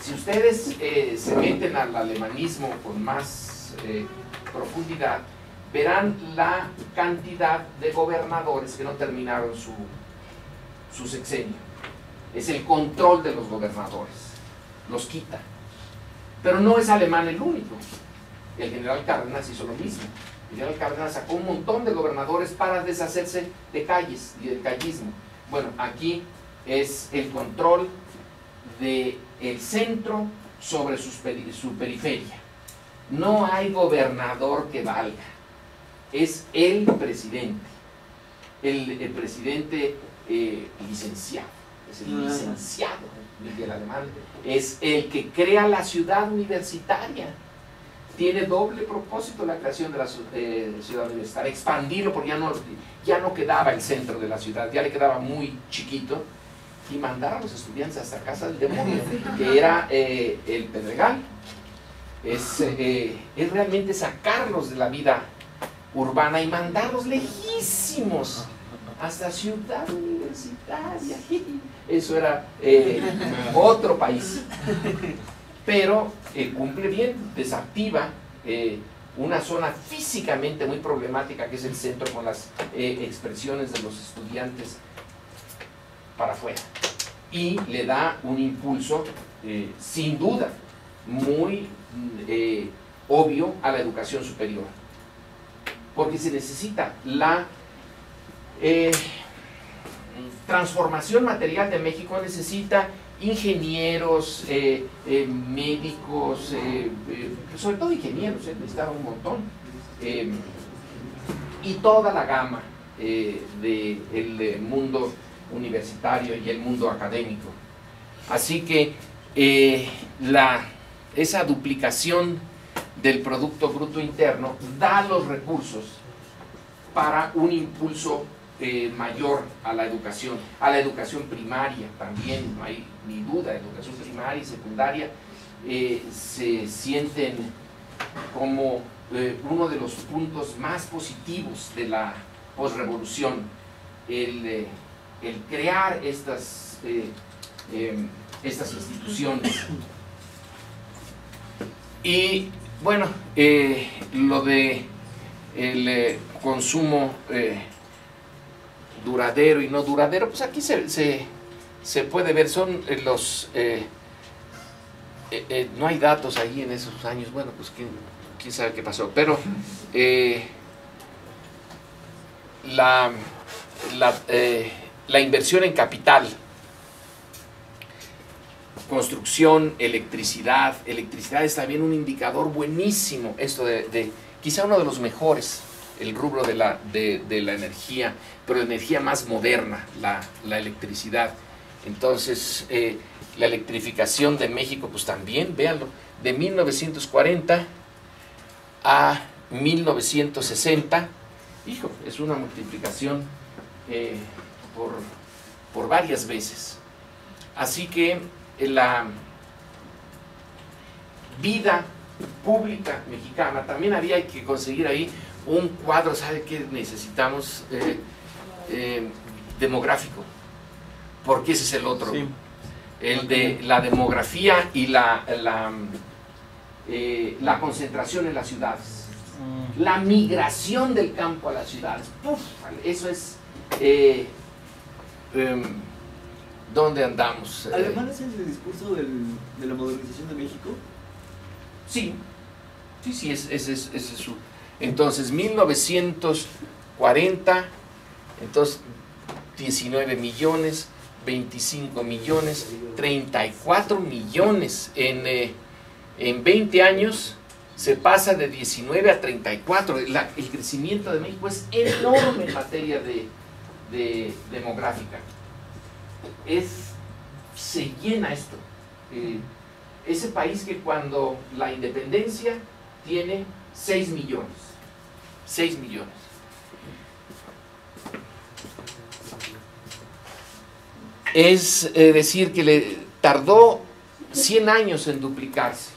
si ustedes se meten al alemanismo con más profundidad, verán la cantidad de gobernadores que no terminaron su sexenio. Es el control de los gobernadores, los quita. Pero no es Alemán el único. El general Cárdenas hizo lo mismo. El general Cárdenas sacó un montón de gobernadores para deshacerse de calles y del callismo. Bueno, aquí es el control del centro sobre su periferia. No hay gobernador que valga. Es el presidente. El presidente licenciado. Es el licenciado Miguel Alemán. Es el que crea la ciudad universitaria. Tiene doble propósito la creación de la ciudad universitaria, expandirlo porque ya no quedaba el centro de la ciudad, ya le quedaba muy chiquito, y mandar a los estudiantes hasta casa del demonio, que era el Pedregal. Es realmente sacarlos de la vida urbana y mandarlos lejísimos hasta ciudad universitaria. Eso era otro país. Pero cumple bien, desactiva una zona físicamente muy problemática que es el centro, con las expresiones de los estudiantes para afuera, y le da un impulso sin duda muy obvio a la educación superior, porque se necesita la transformación material de México, necesita ingenieros, médicos, sobre todo ingenieros, necesitaba un montón, y toda la gama del mundo universitario y el mundo académico. Así que esa duplicación del Producto Bruto Interno da los recursos para un impulso mayor a la educación primaria también, no hay ni duda. Educación primaria y secundaria se sienten como uno de los puntos más positivos de la posrevolución, el crear estas instituciones. Y bueno, lo de el consumo duradero y no duradero, pues aquí se puede ver, son los... no hay datos ahí en esos años, bueno, pues quién sabe qué pasó, pero la inversión en capital, construcción, electricidad es también un indicador buenísimo, esto de quizá uno de los mejores, el rubro de la energía, pero la energía más moderna, la electricidad. Entonces, la electrificación de México, pues también, véanlo, de 1940 a 1960, hijo, es una multiplicación por varias veces. Así que la vida pública mexicana, también había que conseguir ahí un cuadro, ¿sabe qué necesitamos? Demográfico, porque ese es el otro. Sí. El de la demografía y la concentración en las ciudades. La migración del campo a las ciudades. Uf, eso es... ¿dónde andamos? ¿Alemán es el discurso de la modernización de México? Sí, ese es su... Entonces, 1940, entonces 19 millones, 25 millones, 34 millones. En 20 años se pasa de 19 a 34. El crecimiento de México es enorme en materia de demográfica. Se llena esto. Ese país que cuando la independencia tiene 6 millones. 6 millones. Es decir, que le tardó 100 años en duplicarse.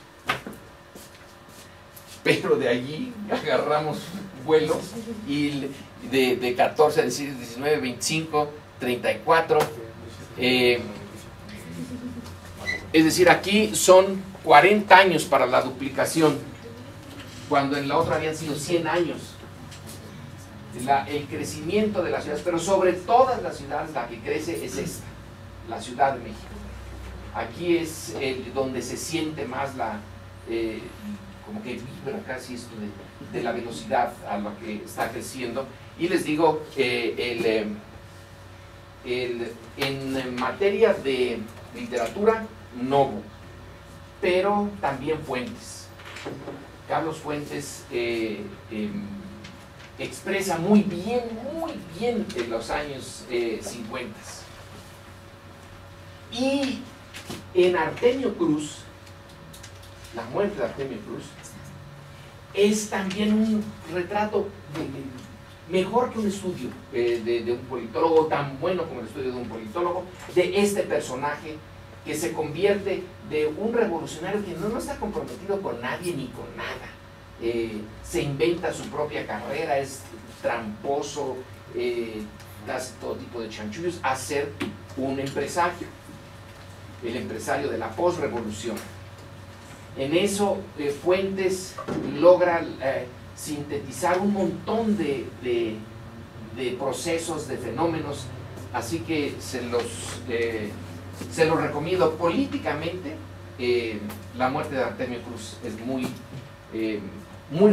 Pero de allí agarramos vuelo y de 14 a 19, 25, 34. Es decir, aquí son 40 años para la duplicación, cuando en la otra habían sido 100 años. El crecimiento de las ciudades, pero sobre todas las ciudades la que crece es esta, la Ciudad de México. Aquí es donde se siente más como que vibra casi esto de la velocidad a la que está creciendo. Y les digo, en materia de literatura, Novo, pero también Fuentes. Carlos Fuentes expresa muy bien en los años 50. Y en Artemio Cruz, la muerte de Artemio Cruz, es también un retrato mejor que un estudio de un politólogo, tan bueno como el estudio de un politólogo, de este personaje que se convierte de un revolucionario que no está comprometido con nadie ni con nada. Se inventa su propia carrera, es tramposo, hace todo tipo de chanchullos, a ser un empresario, el empresario de la posrevolución. En eso Fuentes logra sintetizar un montón de procesos, de fenómenos, así que se los recomiendo. Políticamente, la muerte de Artemio Cruz es muy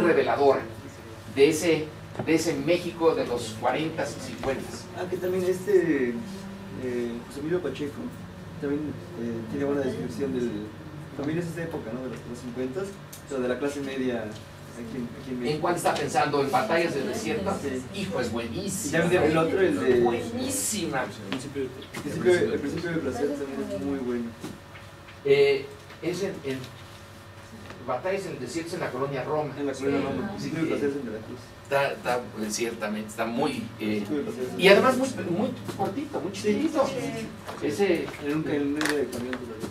reveladora de ese México de los 40s y 50s. Que también José Emilio Pacheco también tiene buena descripción también es esta época, ¿no? De los 50s, pero de la clase media aquí en México. ¿En cuál está pensando? ¿En Batallas del Desierto? Sí. Hijo, es buenísimo. Y el otro, el de... Buenísima. El principio de placer también es muy bueno. Es en Batallas en el Desierto, es en la colonia Roma. En la colonia Roma. El principio de placer es en Veracruz. Ciertamente, está muy... y además muy cortito, muy chiquitito. Ese... En un medio de camión todavía.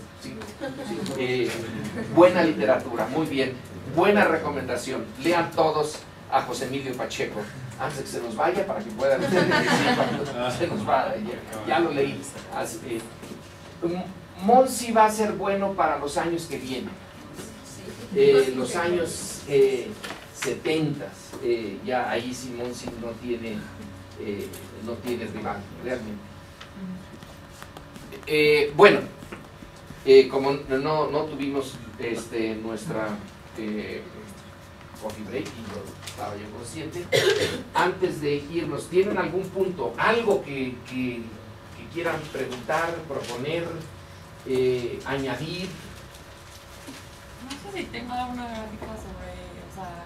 Buena literatura, muy bien. Buena recomendación. Lean todos a José Emilio Pacheco antes de que se nos vaya, para que puedan decir cuando se nos va. Ya lo leí. Monsi va a ser bueno para los años que vienen. Los años 70. ya ahí Simón sí no tiene rival, realmente. Bueno, como no tuvimos nuestra coffee break, y yo estaba yo consciente, antes de irnos, ¿tienen algún punto, algo que quieran preguntar, proponer, añadir? No sé si tengo alguna gráfica sobre, o sea,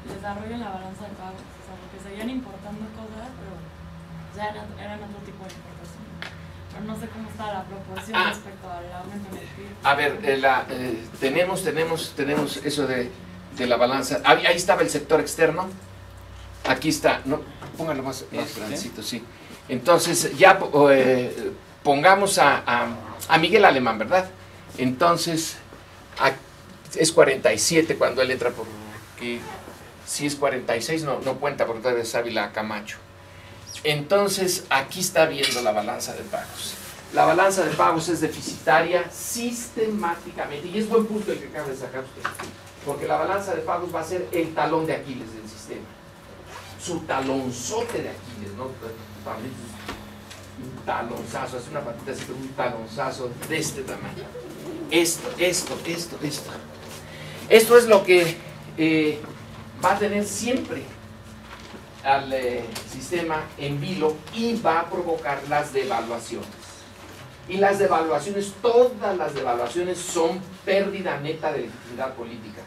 el desarrollo en la balanza de pagos, o sea, porque seguían importando cosas, pero ya eran otro tipo de importación. Pero no sé cómo está la proporción respecto al aumento en el PIB. A ver, tenemos eso de la balanza. Ahí estaba el sector externo. Aquí está. No, póngalo más grandecito, sí. Entonces, ya pongamos a Miguel Alemán, ¿verdad? Entonces, es 47 cuando él entra, porque si es 46 no cuenta, porque todavía es Ávila Camacho. Entonces, aquí está viendo la balanza de pagos. La balanza de pagos es deficitaria sistemáticamente, y es buen punto el que acaba de sacar usted, porque la balanza de pagos va a ser el talón de Aquiles del sistema. Su talonzote de Aquiles, ¿no? Un talonzazo, es una patita así, un talonzazo de este tamaño. Esto es lo que va a tener siempre al sistema en vilo y va a provocar las devaluaciones. Y las devaluaciones, todas las devaluaciones son pérdida neta de legitimidad política.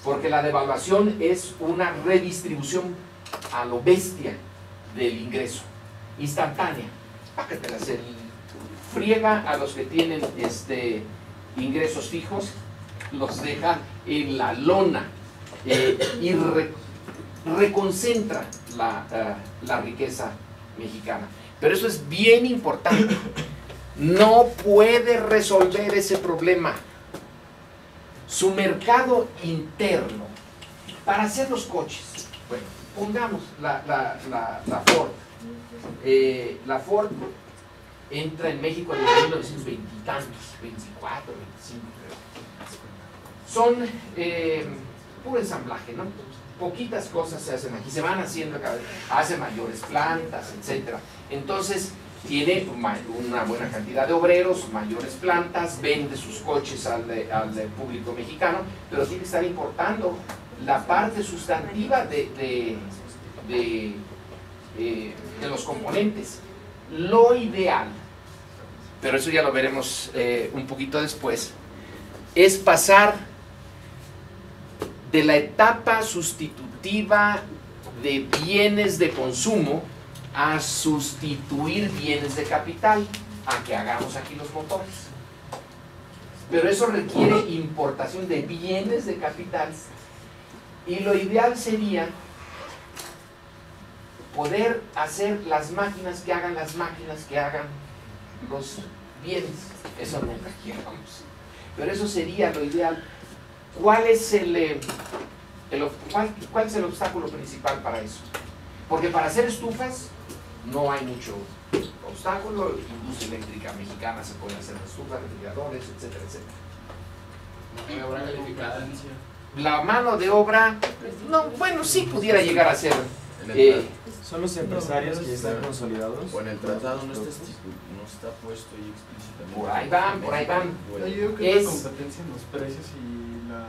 Porque la devaluación es una redistribución a lo bestia del ingreso, instantánea. Pácatelas, friega a los que tienen ingresos fijos, los deja en la lona y reconcentra la riqueza mexicana. Pero eso es bien importante. No puede resolver ese problema. Su mercado interno para hacer los coches. Bueno, pongamos la Ford. La Ford entra en México en 1920 y tantos, 24, 25 creo. Son puro ensamblaje, ¿no? Poquitas cosas se hacen aquí, se van haciendo cada vez, hace mayores plantas, etcétera. Entonces tiene una buena cantidad de obreros, mayores plantas, vende sus coches al público mexicano, pero tiene que estar importando la parte sustantiva de los componentes. Lo ideal, pero eso ya lo veremos un poquito después, es pasar de la etapa sustitutiva de bienes de consumo a sustituir bienes de capital, a que hagamos aquí los motores. Pero eso requiere importación de bienes de capital, y lo ideal sería poder hacer las máquinas que hagan los bienes. Eso nunca llegamos, pero eso sería lo ideal. ¿Cuál es cuál es el obstáculo principal para eso? Porque para hacer estufas no hay mucho obstáculo. Industria eléctrica mexicana se puede hacer estufas, refrigeradores, etcétera, etcétera. Mano de obra calificada. La mano de obra, no, bueno, sí pudiera llegar a ser. Son los empresarios que están consolidados. O en el tratado no está puesto ahí explícitamente. Por ahí van. Yo digo que es la competencia en los precios y la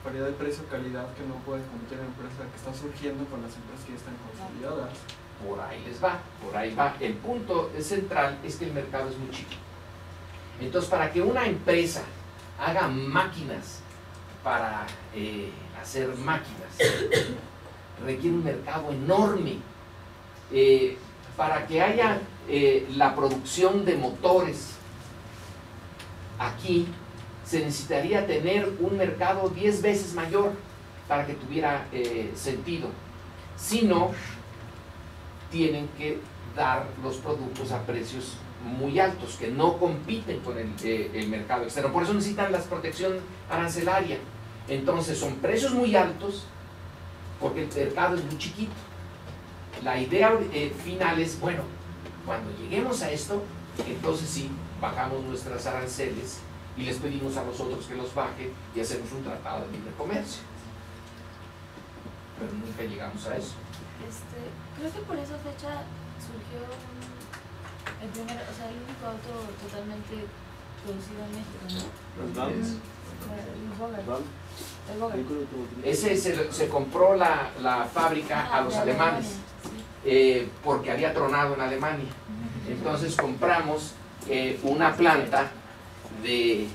paridad de precio-calidad que no puede competir en una empresa que está surgiendo con las empresas que ya están consolidadas. Por ahí va. El punto central es que el mercado es muy chico. Entonces, para que una empresa haga máquinas para hacer máquinas, requiere un mercado enorme. Para que haya la producción de motores aquí, se necesitaría tener un mercado 10 veces mayor para que tuviera sentido. Si no, tienen que dar los productos a precios muy altos, que no compiten con el mercado externo. Por eso necesitan la protección arancelaria. Entonces son precios muy altos porque el mercado es muy chiquito. La idea final es, bueno, cuando lleguemos a esto, entonces sí, bajamos nuestras aranceles y les pedimos a los otros que los bajen y hacemos un tratado de libre comercio. pero nunca llegamos a eso. Creo que por esa fecha surgió el primer, o sea, el único auto totalmente producido en México, ¿no? Los Vans. El Volkswagen. Ese se compró la fábrica a los de alemanes, Alemania, porque había tronado en Alemania. Entonces compramos una planta de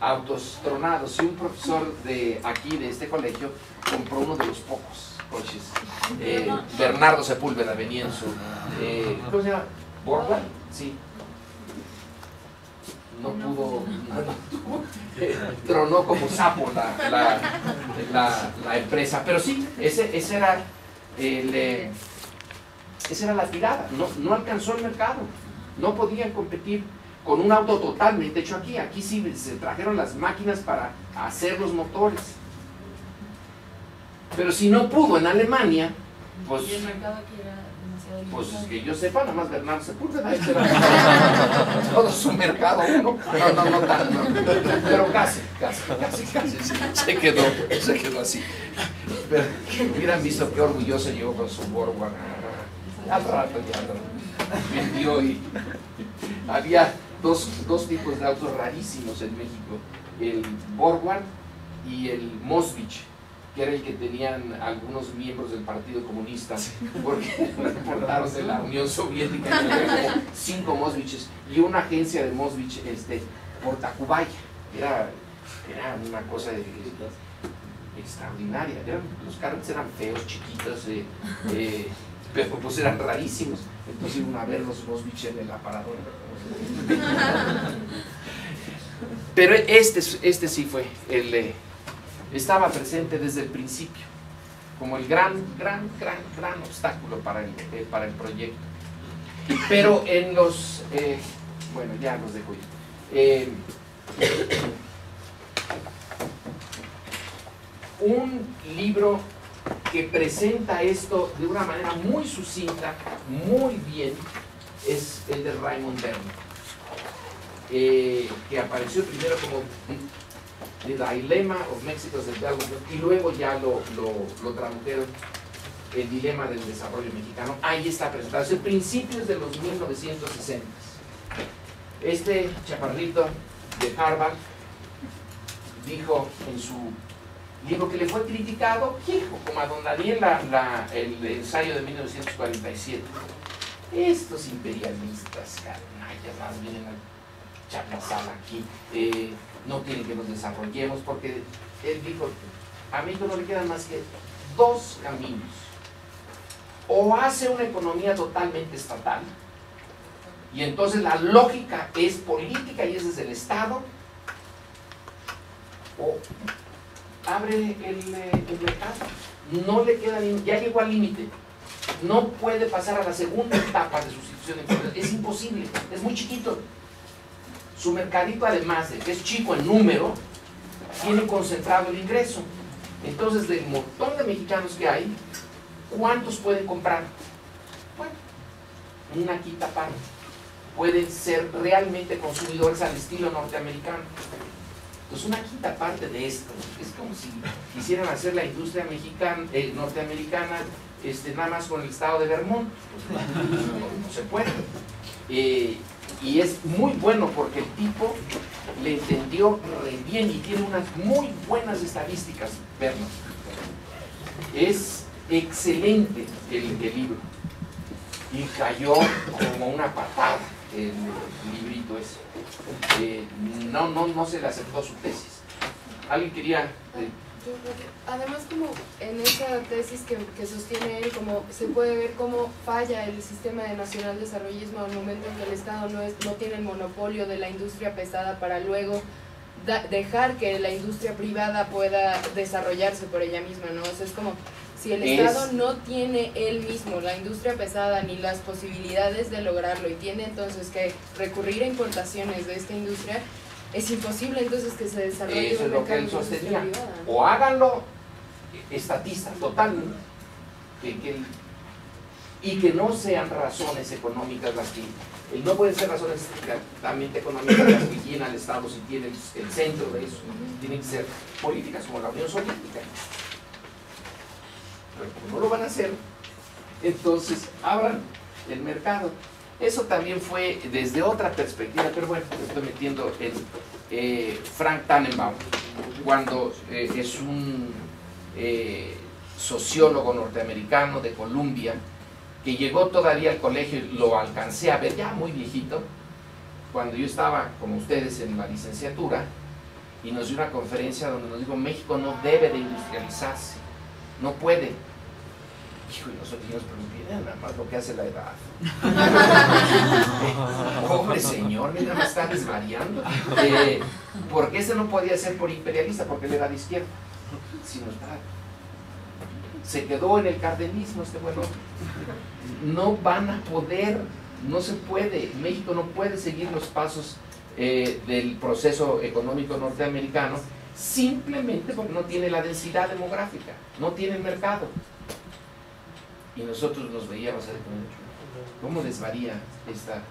autos tronados, y un profesor de aquí, de este colegio, compró uno de los pocos coches. Bernardo Sepúlveda venía en su... ¿cómo se llama? ¿Borla? Sí. No pudo, tronó como sapo la empresa, pero sí, esa era la tirada. No alcanzó el mercado, no podían competir con un auto totalmente hecho aquí. Aquí sí se trajeron las máquinas para hacer los motores, pero si no pudo en Alemania, pues... Y el mercado aquí era demasiado Pues limitado. que yo sepa, nada más Bernardo Sepúlveda, ese era todo su mercado uno. No tanto, pero casi, sí, se quedó así. Pero hubieran visto qué orgulloso llegó con su Borgward. Al rato ya lo vendió, y había dos tipos de autos rarísimos en México, el Borgward y el Moskvich, que era el que tenían algunos miembros del Partido Comunista, porque lo importaron de la Unión Soviética, 5 Moskviches, y una agencia de Moskvich por Tacubaya. Era una cosa extraordinaria. Los carros eran feos, chiquitos, pero pues eran rarísimos. Entonces iban a ver los Moskvich en el aparador. Pero este sí fue estaba presente desde el principio como el gran obstáculo para el proyecto. Pero en los bueno, ya los dejo ir. Un libro que presenta esto de una manera muy sucinta, muy bien, es el de Raymond Berman, que apareció primero como The Dilemma of Mexico's Development, y luego ya lo tradujeron, El Dilema del Desarrollo Mexicano. Ahí está presentado, es principios de los 1960. Este chaparrito de Harvard dijo en su libro, que le fue criticado, como a don Daniel, el ensayo de 1947, estos imperialistas canallas más vienen a echar la sala aquí, no quieren que nos desarrollemos, porque él dijo, a México no le quedan más que 2 caminos: o hace una economía totalmente estatal, y entonces la lógica es política y es desde el Estado, o abre el mercado. No le queda, ya llegó al límite, no puede pasar a la segunda etapa de sustitución de impuestos, es imposible, es muy chiquito. Su mercadito, además de que es chico en número, tiene concentrado el ingreso. Entonces, del montón de mexicanos que hay, ¿cuántos pueden comprar? Bueno, una quinta parte. Pueden ser realmente consumidores al estilo norteamericano. Entonces, una quinta parte de esto es como si quisieran hacer la industria norteamericana nada más con el estado de Vermont. Pues, no se puede. Y es muy bueno porque el tipo le entendió re bien y tiene unas muy buenas estadísticas, Vermont. Es excelente el libro. Y cayó como una patada el librito ese. No se le aceptó su tesis. ¿Alguien quería...? Yo creo que, además, como en esa tesis que sostiene él, como se puede ver cómo falla el sistema de nacional desarrollismo al momento en que el Estado no tiene el monopolio de la industria pesada para luego dejar que la industria privada pueda desarrollarse por ella misma, ¿no? O sea, es como si el Estado no tiene él mismo la industria pesada ni las posibilidades de lograrlo y tiene entonces que recurrir a importaciones de esta industria, es imposible entonces que se desarrolle. Eso es lo que él sostenía. O háganlo estatista, total, y que no sean razones económicas las que... No pueden ser razones estrictamente económicas las que guíen al Estado si tienen el centro de eso. Tienen que ser políticas como la Unión Soviética. Pero como no lo van a hacer, entonces abran el mercado. Eso también fue desde otra perspectiva, pero bueno, me estoy metiendo en Frank Tannenbaum, cuando es un sociólogo norteamericano de Columbia, que llegó todavía al colegio, lo alcancé a ver ya muy viejito, cuando yo estaba, como ustedes, en la licenciatura, y nos dio una conferencia donde nos dijo: México no debe de industrializarse, no puede. Hijo, y nosotros dijimos: pero mira nada más lo que hace la edad. Pobre señor, mira, me está desvariando. Porque ese no podía ser por imperialista, porque él era de izquierda, sino está. Se quedó en el cardenismo este bueno. No van a poder, no se puede. México no puede seguir los pasos del proceso económico norteamericano, simplemente porque no tiene la densidad demográfica, no tiene el mercado. Y nosotros nos veíamos así como: ¿cómo desvaría esta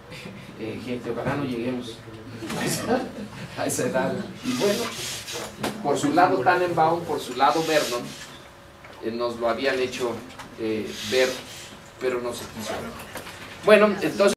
gente? Ojalá no lleguemos a esa edad. Y bueno, por su lado Tannenbaum, por su lado Vernon, nos lo habían hecho ver, pero no se quiso. Bueno, entonces